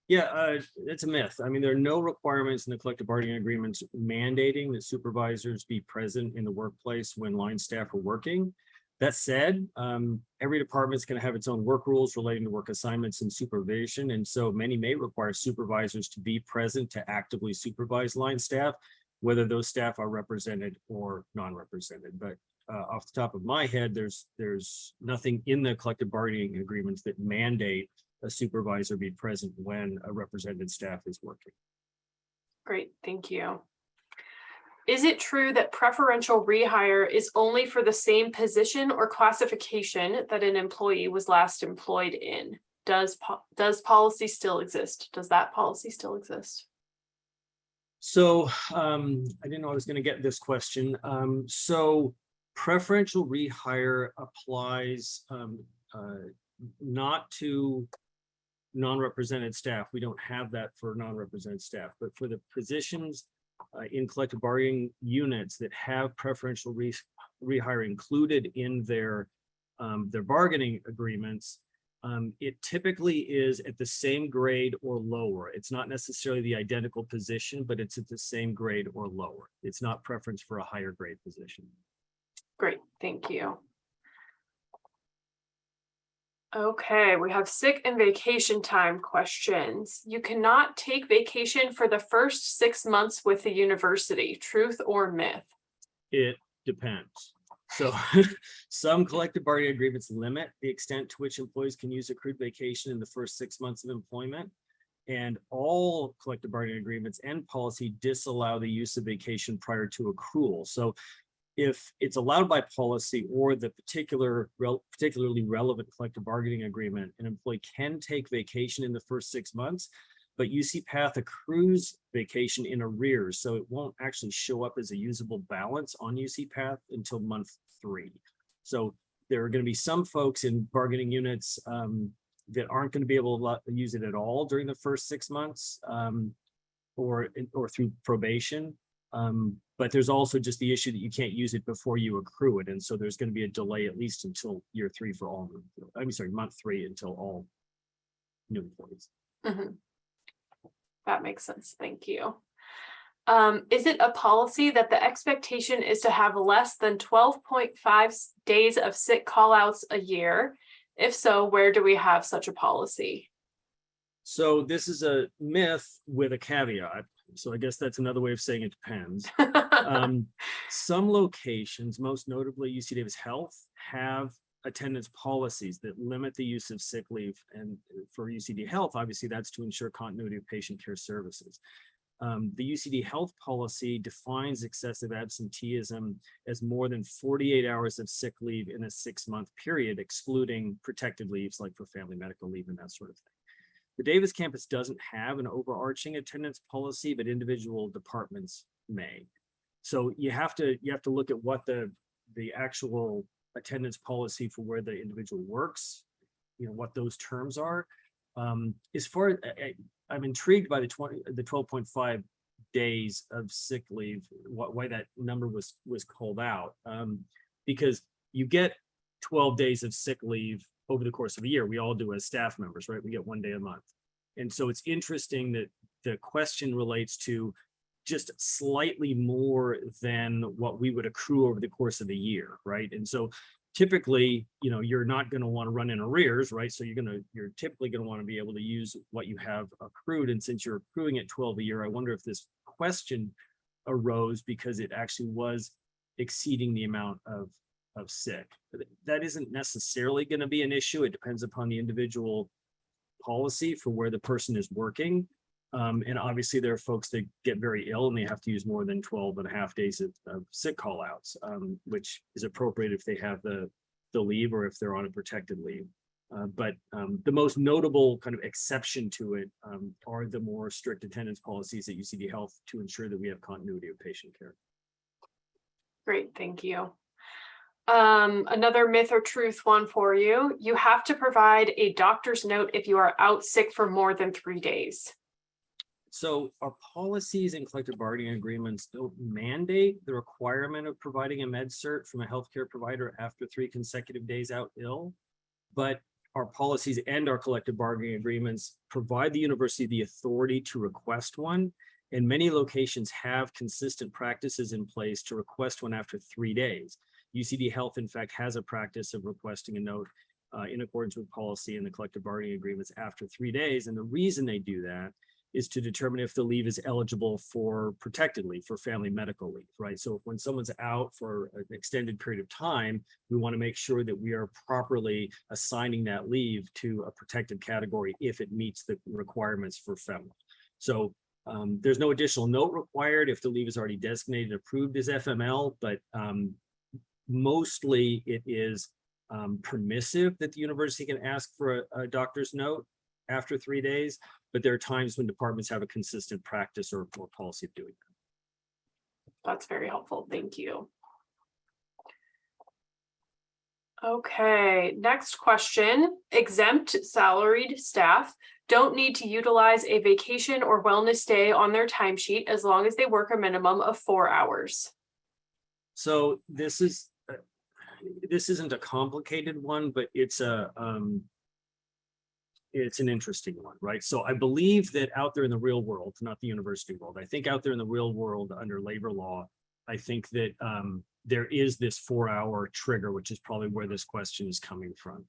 Yeah, it's a myth. I mean, there are no requirements in the collective bargaining agreements mandating that supervisors be present in the workplace when line staff are working. That said, every department is going to have its own work rules relating to work assignments and supervision. And so many may require supervisors to be present to actively supervise line staff, whether those staff are represented or non-represented. But off the top of my head, there's nothing in the collective bargaining agreements that mandate a supervisor be present when a represented staff is working. Great, thank you. Is it true that preferential rehire is only for the same position or classification that an employee was last employed in? Does policy still exist? Does that policy still exist? So I didn't know I was going to get this question. So preferential rehire applies not to non-represented staff. We don't have that for non-represented staff, but for the positions in collective bargaining units that have preferential rehire included in their bargaining agreements, it typically is at the same grade or lower. It's not necessarily the identical position, but it's at the same grade or lower. It's not preference for a higher grade position. Great, thank you. Okay, we have sick and vacation time questions. You cannot take vacation for the first 6 months with the university, truth or myth? It depends. So some collective bargaining agreements limit the extent to which employees can use accrued vacation in the first 6 months of employment. And all collective bargaining agreements and policy disallow the use of vacation prior to accrual. So if it's allowed by policy or the particularly relevant collective bargaining agreement, an employee can take vacation in the first 6 months, but UC Path accrues vacation in arrears, so it won't actually show up as a usable balance on UC Path until month 3. So there are going to be some folks in bargaining units that aren't going to be able to use it at all during the first 6 months or through probation. But there's also just the issue that you can't use it before you accrue it. And so there's going to be a delay at least until year 3 for all, month 3 until all new employees. That makes sense. Thank you. Is it a policy that the expectation is to have less than 12.5 days of sick callouts a year? If so, where do we have such a policy? So this is a myth with a caveat. So I guess that's another way of saying it depends. Some locations, most notably UC Davis Health, have attendance policies that limit the use of sick leave. And for UCD Health, obviously that's to ensure continuity of patient care services. The UCD Health policy defines excessive absenteeism as more than 48 hours of sick leave in a 6-month period, excluding protected leaves like for family medical leave and that sort of thing. The Davis campus doesn't have an overarching attendance policy, but individual departments may. So you have to look at what the actual attendance policy for where the individual works, what those terms are. As far as I'm intrigued by the 12.5 days of sick leave, why that number was called out, because you get 12 days of sick leave over the course of a year. We all do as staff members, right? We get 1 day a month. And so it's interesting that the question relates to just slightly more than what we would accrue over the course of the year, right? And so typically, you're not going to want to run in arrears, right? So you're typically going to want to be able to use what you have accrued. And since you're accruing at 12 a year, I wonder if this question arose because it actually was exceeding the amount of sick. That isn't necessarily going to be an issue. It depends upon the individual policy for where the person is working. And obviously there are folks that get very ill and they have to use more than 12.5 days of sick call outs, which is appropriate if they have the leave or if they're on a protected leave. But the most notable kind of exception to it are the more strict attendance policies at UCD Health to ensure that we have continuity of patient care. Great, thank you. Another myth or truth one for you. You have to provide a doctor's note if you are out sick for more than 3 days. So our policies and collective bargaining agreements don't mandate the requirement of providing a med cert from a healthcare provider after 3 consecutive days out ill. But our policies and our collective bargaining agreements provide the university the authority to request one. And many locations have consistent practices in place to request one after 3 days. UCD Health, in fact, has a practice of requesting a note in accordance with policy and the collective bargaining agreements after 3 days. And the reason they do that is to determine if the leave is eligible for protected leave, for family medical leave, right? So when someone's out for an extended period of time, we want to make sure that we are properly assigning that leave to a protected category if it meets the requirements for FEMLA. So there's no additional note required if the leave is already designated and approved as FML, but mostly it is permissive that the university can ask for a doctor's note after 3 days, but there are times when departments have a consistent practice or policy of doing that. That's very helpful. Thank you. Okay, next question. Exempt salaried staff don't need to utilize a vacation or wellness day on their timesheet as long as they work a minimum of 4 hours. So this isn't a complicated one, but it's an interesting one, right? So I believe that out there in the real world, not the university world, I think out there in the real world under labor law, I think that there is this 4-hour trigger, which is probably where this question is coming from.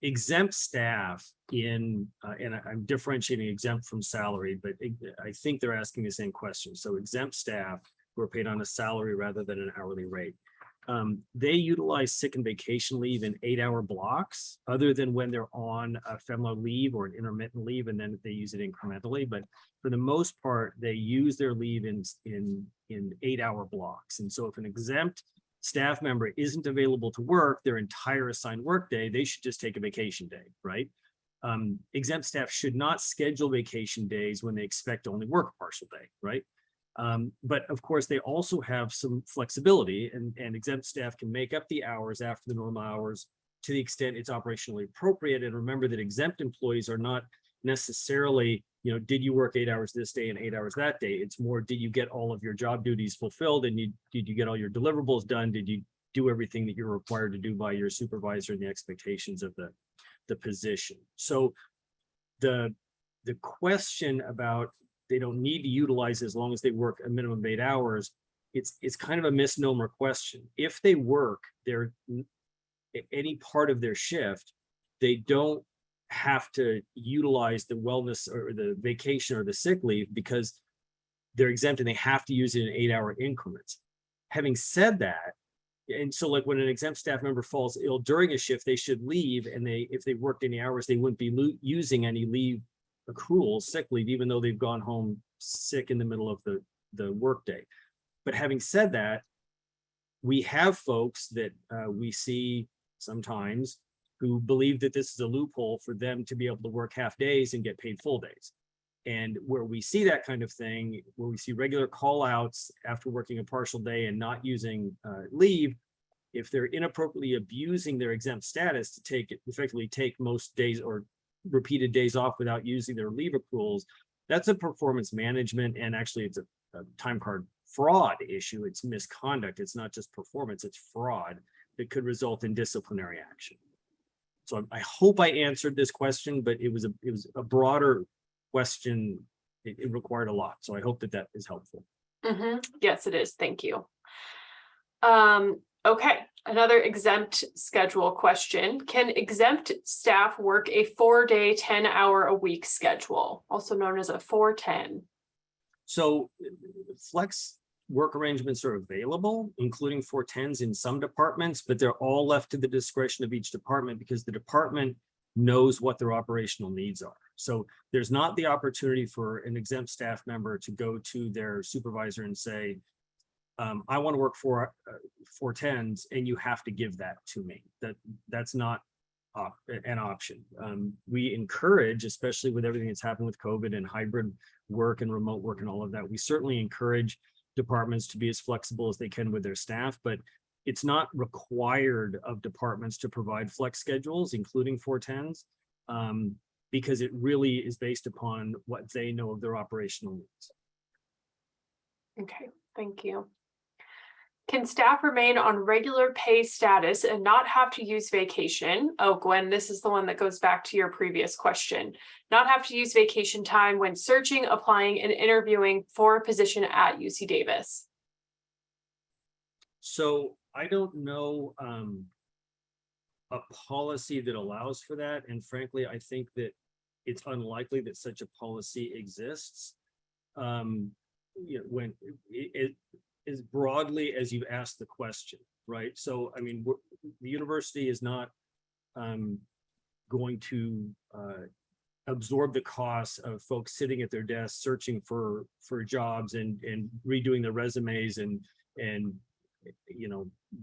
Exempt staff and I'm differentiating exempt from salary, but I think they're asking the same question. So exempt staff who are paid on a salary rather than an hourly rate. They utilize sick and vacation leave in 8-hour blocks, other than when they're on a FMLA leave or an intermittent leave, and then they use it incrementally. But for the most part, they use their leave in 8-hour blocks. And so if an exempt staff member isn't available to work their entire assigned workday, they should just take a vacation day, right? Exempt staff should not schedule vacation days when they expect to only work a partial day, right? But of course, they also have some flexibility, and exempt staff can make up the hours after the normal hours to the extent it's operationally appropriate. And remember that exempt employees are not necessarily, did you work 8 hours this day and 8 hours that day? It's more, did you get all of your job duties fulfilled, and did you get all your deliverables done? Did you do everything that you're required to do by your supervisor and the expectations of the position? So the question about they don't need to utilize as long as they work a minimum of 8 hours, it's kind of a misnomer question. If they work any part of their shift, they don't have to utilize the wellness or the vacation or the sick leave because they're exempt and they have to use it in 8-hour increments. Having said that, and so like when an exempt staff member falls ill during a shift, they should leave, and if they worked any hours, they wouldn't be using any leave accrual, sick leave, even though they've gone home sick in the middle of the workday. But having said that, we have folks that we see sometimes who believe that this is a loophole for them to be able to work half days and get paid full days. And where we see that kind of thing, where we see regular call outs after working a partial day and not using leave, if they're inappropriately abusing their exempt status to effectively take most days or repeated days off without using their leave accruals, that's a performance management, and actually it's a time card fraud issue. It's misconduct. It's not just performance, it's fraud that could result in disciplinary action. So I hope I answered this question, but it was a broader question. It required a lot. So I hope that is helpful. Mm-hmm. Yes, it is. Thank you. Okay, another exempt schedule question. Can exempt staff work a 4-day, 10-hour-a-week schedule, also known as a 4-10? So flex work arrangements are available, including 4-10s in some departments, but they're all left to the discretion of each department because the department knows what their operational needs are. So there's not the opportunity for an exempt staff member to go to their supervisor and say, I want to work for 410s and you have to give that to me. That's not an option. We encourage, especially with everything that's happened with COVID and hybrid work and remote work and all of that, we certainly encourage departments to be as flexible as they can with their staff, but it's not required of departments to provide flex schedules, including 410s, because it really is based upon what they know of their operational needs. Okay, thank you. Can staff remain on regular pay status and not have to use vacation? Oh, Gwen, this is the one that goes back to your previous question. Not have to use vacation time when searching, applying, and interviewing for a position at UC Davis. So I don't know a policy that allows for that. And frankly, I think that it's unlikely that such a policy exists. When it as broadly as you asked the question, right? So, I mean, the university is not going to absorb the costs of folks sitting at their desks searching for jobs and redoing their resumes and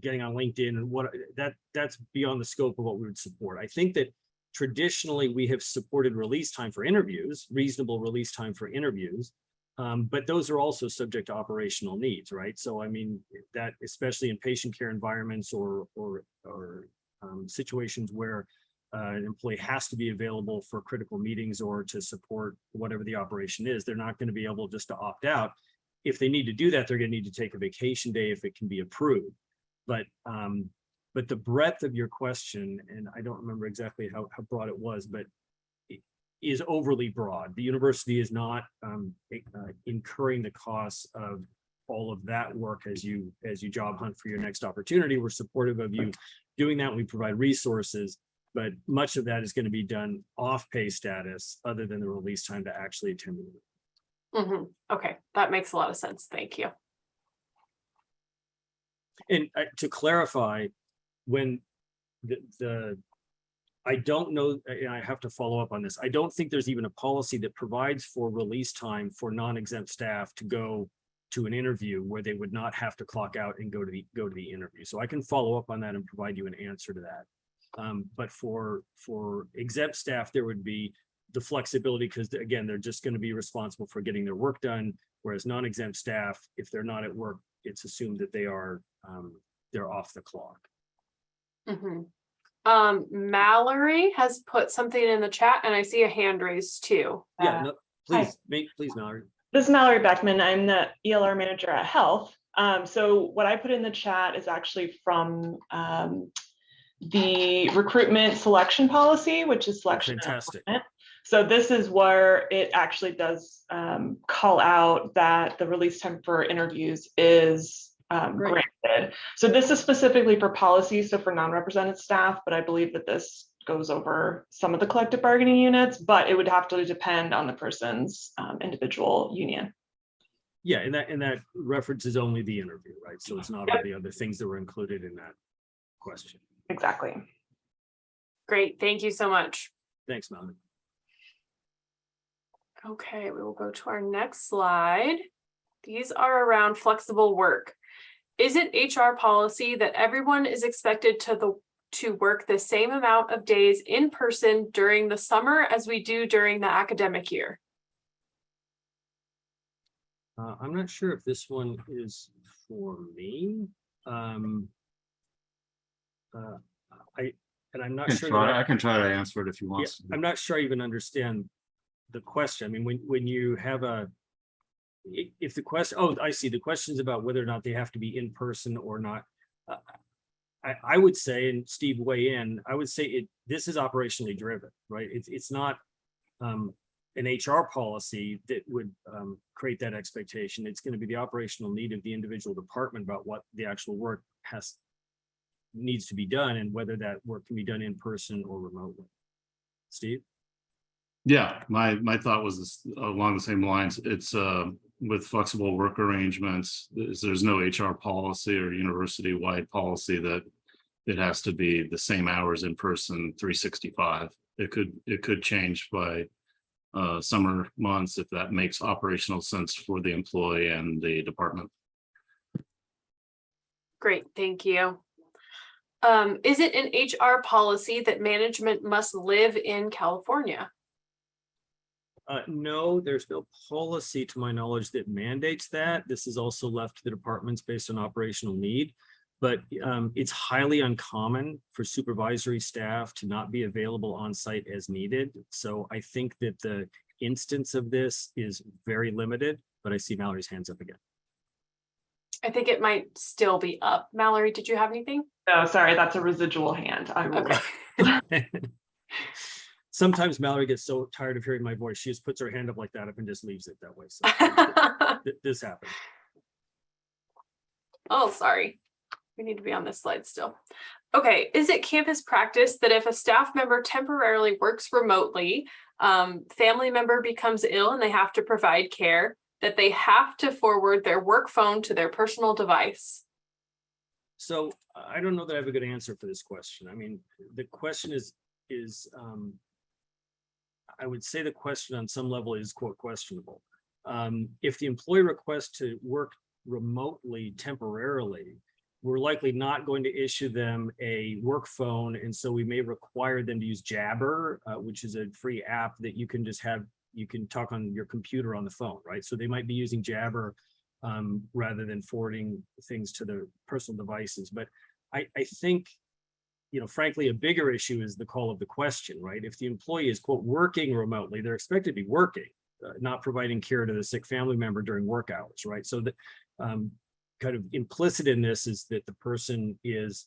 getting on LinkedIn and that's beyond the scope of what we would support. I think that traditionally we have supported release time for interviews, reasonable release time for interviews. But those are also subject to operational needs, right? So, I mean, that especially in patient care environments or situations where an employee has to be available for critical meetings or to support whatever the operation is, they're not going to be able just to opt out. If they need to do that, they're going to need to take a vacation day if it can be approved. But the breadth of your question, and I don't remember exactly how broad it was, but is overly broad. The university is not incurring the costs of all of that work as you job hunt for your next opportunity. We're supportive of you doing that. We provide resources, but much of that is going to be done off pay status other than the release time to actually attend the meeting. Okay, that makes a lot of sense. Thank you. And to clarify, when I don't know, and I have to follow up on this. I don't think there's even a policy that provides for release time for non-exempt staff to go to an interview where they would not have to clock out and go to the interview. So I can follow up on that and provide you an answer to that. But for exempt staff, there would be the flexibility because again, they're just going to be responsible for getting their work done. Whereas non-exempt staff, if they're not at work, it's assumed that they are they're off the clock. Mallory has put something in the chat and I see a hand raised too. Yeah, no, please, Mallory. This is Mallory Beckman. I'm the ELR manager at Health. So what I put in the chat is actually from the recruitment selection policy, which is selection. Fantastic. So this is where it actually does call out that the release time for interviews is granted. So this is specifically for policy, so for non-represented staff, but I believe that this goes over some of the collective bargaining units, but it would have to depend on the person's individual union. Yeah, and that references only the interview, right? So it's not all the other things that were included in that question. Exactly. Great, thank you so much. Thanks, Melanie. Okay, we will go to our next slide. These are around flexible work. Is it HR policy that everyone is expected to work the same amount of days in person during the summer as we do during the academic year? I'm not sure if this one is for me. I'm not sure. I can try to answer it if you want. Yeah, I'm not sure I even understand the question. I mean, when you have if the question, I see the questions about whether or not they have to be in person or not. I would say, and Steve weigh in, I would say this is operationally driven, right? It's not an HR policy that would create that expectation. It's going to be the operational need of the individual department about what the actual work needs to be done and whether that work can be done in person or remotely. Steve? Yeah, my thought was along the same lines. It's with flexible work arrangements, there's no HR policy or university-wide policy that it has to be the same hours in person 365. It could change by summer months, if that makes operational sense for the employee and the department. Great, thank you. Is it an HR policy that management must live in California? No, there's no policy to my knowledge that mandates that. This is also left to the departments based on operational need. But it's highly uncommon for supervisory staff to not be available on site as needed. So I think that the instance of this is very limited, but I see Mallory's hands up again. I think it might still be up. Mallory, did you have anything? No, sorry, that's a residual hand. I will. Okay. Sometimes Mallory gets so tired of hearing my voice, she just puts her hand up like that up and just leaves it that way. So this happened. Oh, sorry. We need to be on this slide still. Okay, is it campus practice that if a staff member temporarily works remotely, family member becomes ill and they have to provide care, that they have to forward their work phone to their personal device? So I don't know that I have a good answer for this question. I mean, the question is I would say the question on some level is quote questionable. If the employee requests to work remotely temporarily, we're likely not going to issue them a work phone. And so we may require them to use Jabber, which is a free app that you can just have, you can talk on your computer on the phone, right? So they might be using Jabber rather than forwarding things to their personal devices. But I think, you know, frankly, a bigger issue is the call of the question, right? If the employee is quote working remotely, they're expected to be working, not providing care to the sick family member during work hours, right? So that kind of implicit in this is that the person is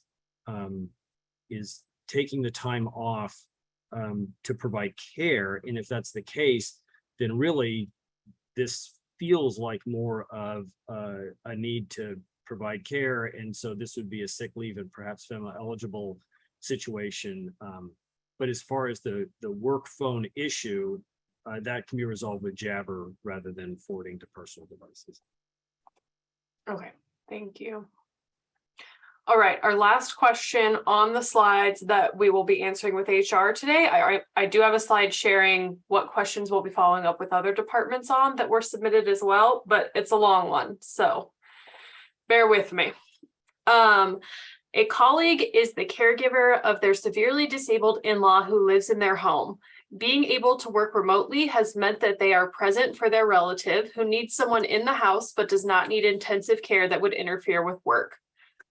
taking the time off to provide care. And if that's the case, then really this feels like more of a need to provide care. And so this would be a sick leave and perhaps FEMA eligible situation. But as far as the work phone issue, that can be resolved with Jabber rather than forwarding to personal devices. Okay, thank you. All right, our last question on the slides that we will be answering with HR today. I do have a slide sharing what questions we'll be following up with other departments on that were submitted as well, but it's a long one, so bear with me. A colleague is the caregiver of their severely disabled in-law who lives in their home. Being able to work remotely has meant that they are present for their relative who needs someone in the house but does not need intensive care that would interfere with work.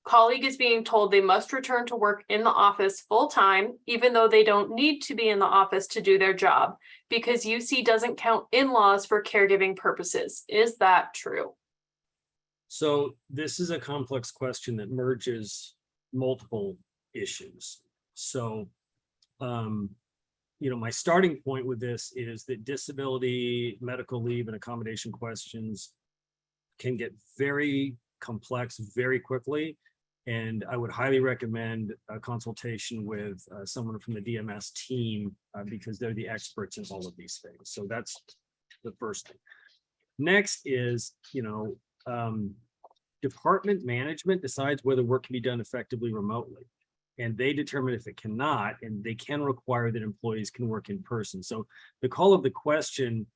Colleague is being told they must return to work in the office full-time, even though they don't need to be in the office to do their job, because UC doesn't count in-laws for caregiving purposes. Is that true? So this is a complex question that merges multiple issues. So, you know, my starting point with this is that disability, medical leave, and accommodation questions can get very complex very quickly. And I would highly recommend a consultation with someone from the DMS team because they're the experts in all of these things. So that's the first thing. Next is, you know, department management decides whether work can be done effectively remotely. And they determine if it cannot, and they can require that employees can work in person. So the call of the question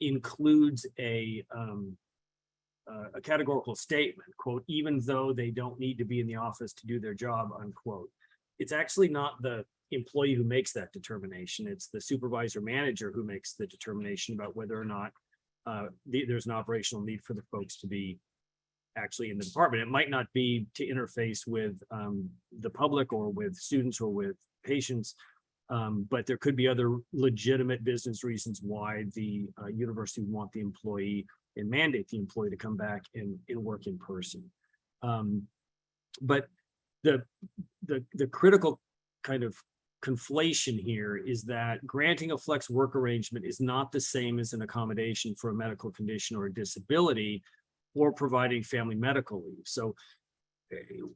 includes a categorical statement, quote, even though they don't need to be in the office to do their job, unquote. It's actually not the employee who makes that determination. It's the supervisor manager who makes the determination about whether or not there's an operational need for the folks to be actually in the department. It might not be to interface with the public or with students or with patients, but there could be other legitimate business reasons why the university would want the employee and mandate the employee to come back and work in person. But the critical kind of conflation here is that granting a flex work arrangement is not the same as an accommodation for a medical condition or a disability or providing family medical leave. So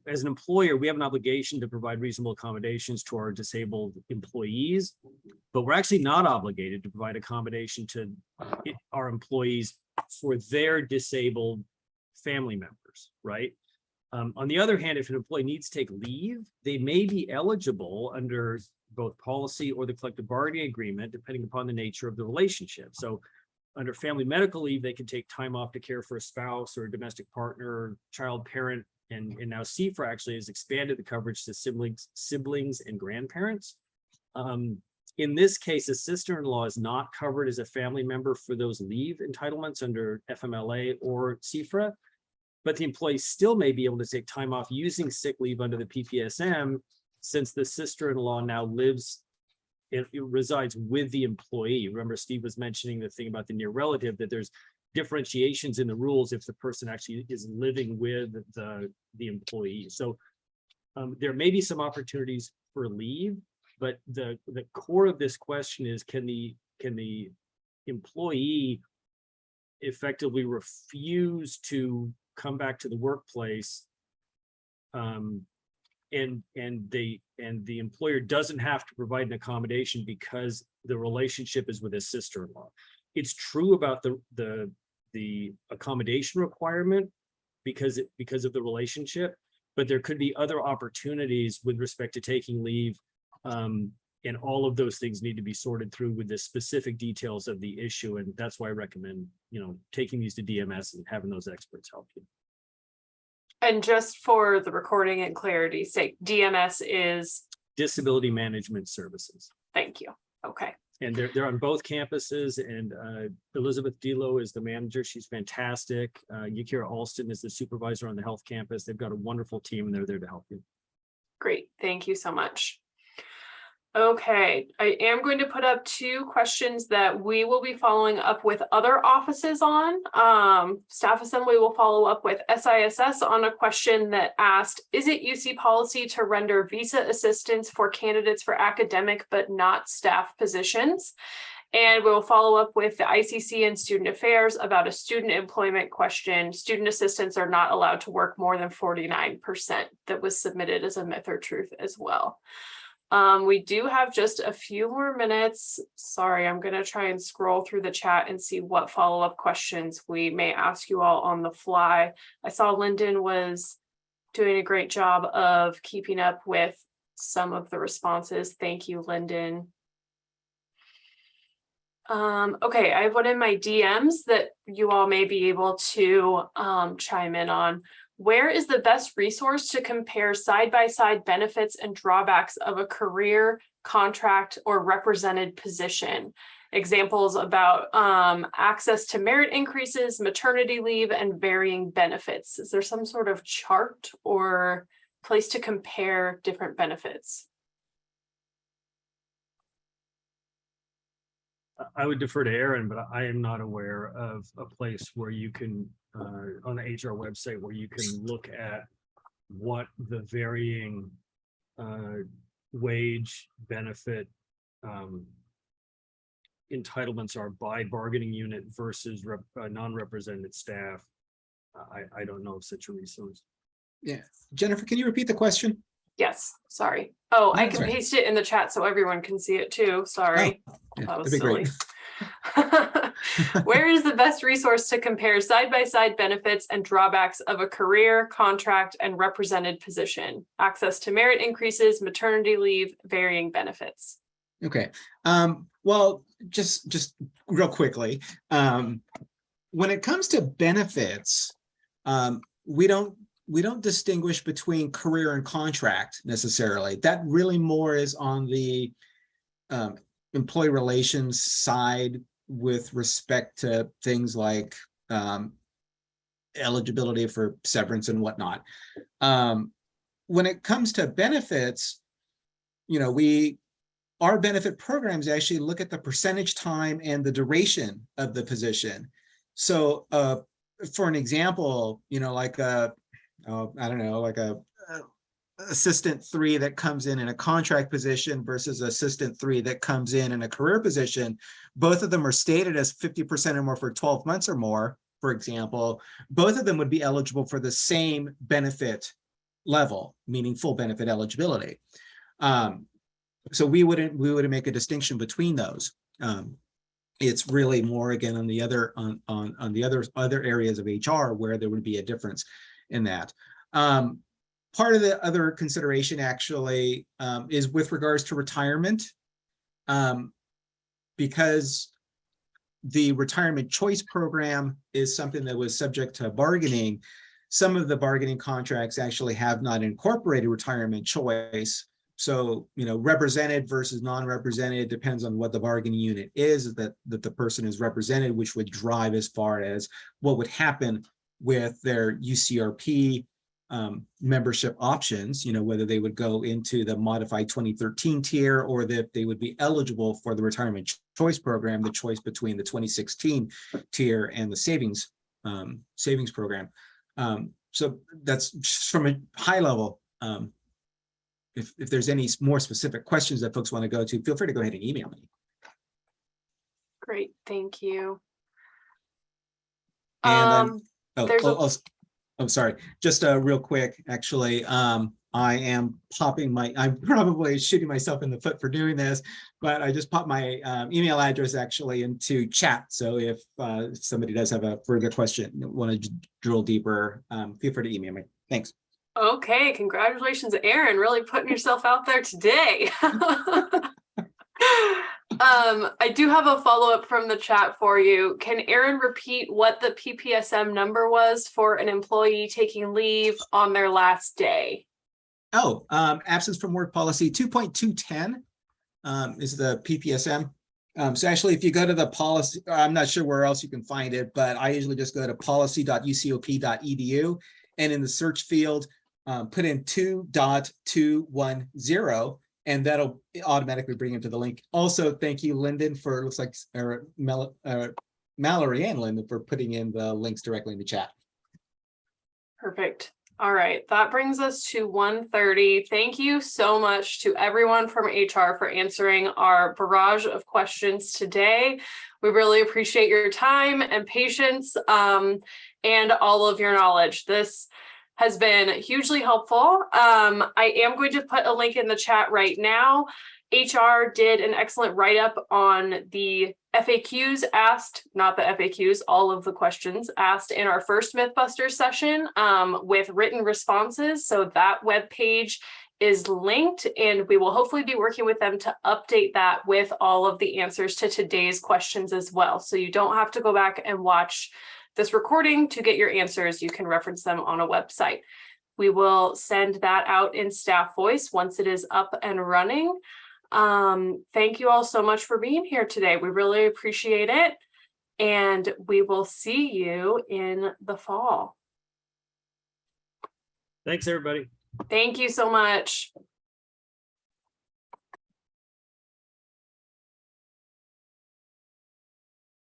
as an employer, we have an obligation to provide reasonable accommodations to our disabled employees, but we're actually not obligated to provide accommodation to our employees for their disabled family members, right? On the other hand, if an employee needs to take leave, they may be eligible under both policy or the collective bargaining agreement, depending upon the nature of the relationship. So under family medical leave, they can take time off to care for a spouse or a domestic partner, child parent, and now CFRA actually has expanded the coverage to siblings and grandparents. In this case, a sister-in-law is not covered as a family member for those leave entitlements under FMLA or CFRA, but the employee still may be able to take time off using sick leave under the PPSM, since the sister-in-law now it resides with the employee. Remember, Steve was mentioning the thing about the near relative, that there's differentiations in the rules if the person actually is living with the employee. So there may be some opportunities for leave, but the core of this question is, can the employee effectively refuse to come back to the workplace, and the employer doesn't have to provide an accommodation because the relationship is with his sister-in-law. It's true about the accommodation requirement because of the relationship, but there could be other opportunities with respect to taking leave, and all of those things need to be sorted through with the specific details of the issue, and that's why I recommend taking these to DMS and having those experts help you. And just for the recording and clarity's sake, DMS is Disability Management Services. Thank you. Okay. And they're on both campuses, and Elizabeth Delo is the manager. She's fantastic. Yakira Alston is the supervisor on the health campus. They've got a wonderful team, and they're there to help you. Great. Thank you so much. Okay, I am going to put up 2 questions that we will be following up with other offices on. Staff Assembly will follow up with SISS on a question that asked, is it UC policy to render visa assistance for candidates for academic but not staff positions? And we'll follow up with the ICC and Student Affairs about a student employment question. Student assistants are not allowed to work more than 49%. That was submitted as a myth or truth as well. We do have just a few more minutes. Sorry, I'm going to try and scroll through the chat and see what follow-up questions we may ask you all on the fly. I saw Lyndon was doing a great job of keeping up with some of the responses. Thank you, Lyndon. Okay, I have one in my DMs that you all may be able to chime in on. Where is the best resource to compare side-by-side benefits and drawbacks of a career, contract, or represented position? Examples about access to merit increases, maternity leave, and varying benefits. Is there some sort of chart or place to compare different benefits? I would defer to Aaron, but I am not aware of a place where you can, on the HR website, where you can look at what the varying wage benefit entitlements are by bargaining unit versus non-represented staff. I don't know of such a resource. Yeah, Jennifer, can you repeat the question? Yes, sorry. Oh, I That's can right. paste it in the chat so everyone can see it too. Sorry. Yeah, That was that'd be silly. great. Where is the best resource to compare side-by-side benefits and drawbacks of a career, contract, and represented position? Access to merit increases, maternity leave, varying benefits. Okay. Well, just real quickly, when it comes to benefits, we don't distinguish between career and contract necessarily. That really more is on the employee relations side with respect to things like eligibility for severance and whatnot. When it comes to benefits, our benefit programs actually look at the percentage time and the duration of the position. So for an example, like a assistant 3 that comes in a contract position versus assistant 3 that comes in a career position, both of them are stated as 50% or more for 12 months or more, for example. Both of them would be eligible for the same benefit level, meaning full benefit eligibility. So we wouldn't make a distinction between those. It's really more again on the other on the other areas of HR where there would be a difference in that. Part of the other consideration actually is with regards to retirement. Because the retirement choice program is something that was subject to bargaining. Some of the bargaining contracts actually have not incorporated retirement choice. So, represented versus non-represented depends on what the bargaining unit is that the person is represented, which would drive as far as what would happen with their UCRP membership options, whether they would go into the modified 2013 tier or that they would be eligible for the retirement choice program, the choice between the 2016 tier and the savings program. So that's just from a high level. If there's any more specific questions that folks want to go to, feel free to go ahead and email me. Great, thank you. And There's I'm sorry, just real quick, actually, I am I'm probably shooting myself in the foot for doing this, but I just popped my email address actually into chat. So if somebody does have a further question, want to drill deeper, feel free to email me. Thanks. Okay, congratulations, Aaron, really putting yourself out there today. I do have a follow-up from the chat for you. Can Aaron repeat what the PPSM number was for an employee taking leave on their last day? Oh, absence from work policy 2.210 is the PPSM. So actually, if you go to the policy, I'm not sure where else you can find it, but I usually just go to policy.ucop.edu and in the search field, put in 2.210, and that'll automatically bring you to the link. Also, thank you, Lyndon, for looks like Mallory and Lyndon for putting in the links directly in the chat. Perfect. All right, that brings us to 1:30. Thank you so much to everyone from HR for answering our barrage of questions today. We really appreciate your time and patience and all of your knowledge. This has been hugely helpful. I am going to put a link in the chat right now. HR did an excellent write-up on the FAQs asked, not the FAQs, all of the questions asked in our first Mythbusters session with written responses. So that web page is linked, and we will hopefully be working with them to update that with all of the answers to today's questions as well. So you don't have to go back and watch this recording to get your answers. You can reference them on a website. We will send that out in staff voice once it is up and running. Thank you all so much for being here today. We really appreciate it. And we will see you in the fall. Thanks, everybody. Thank you so much.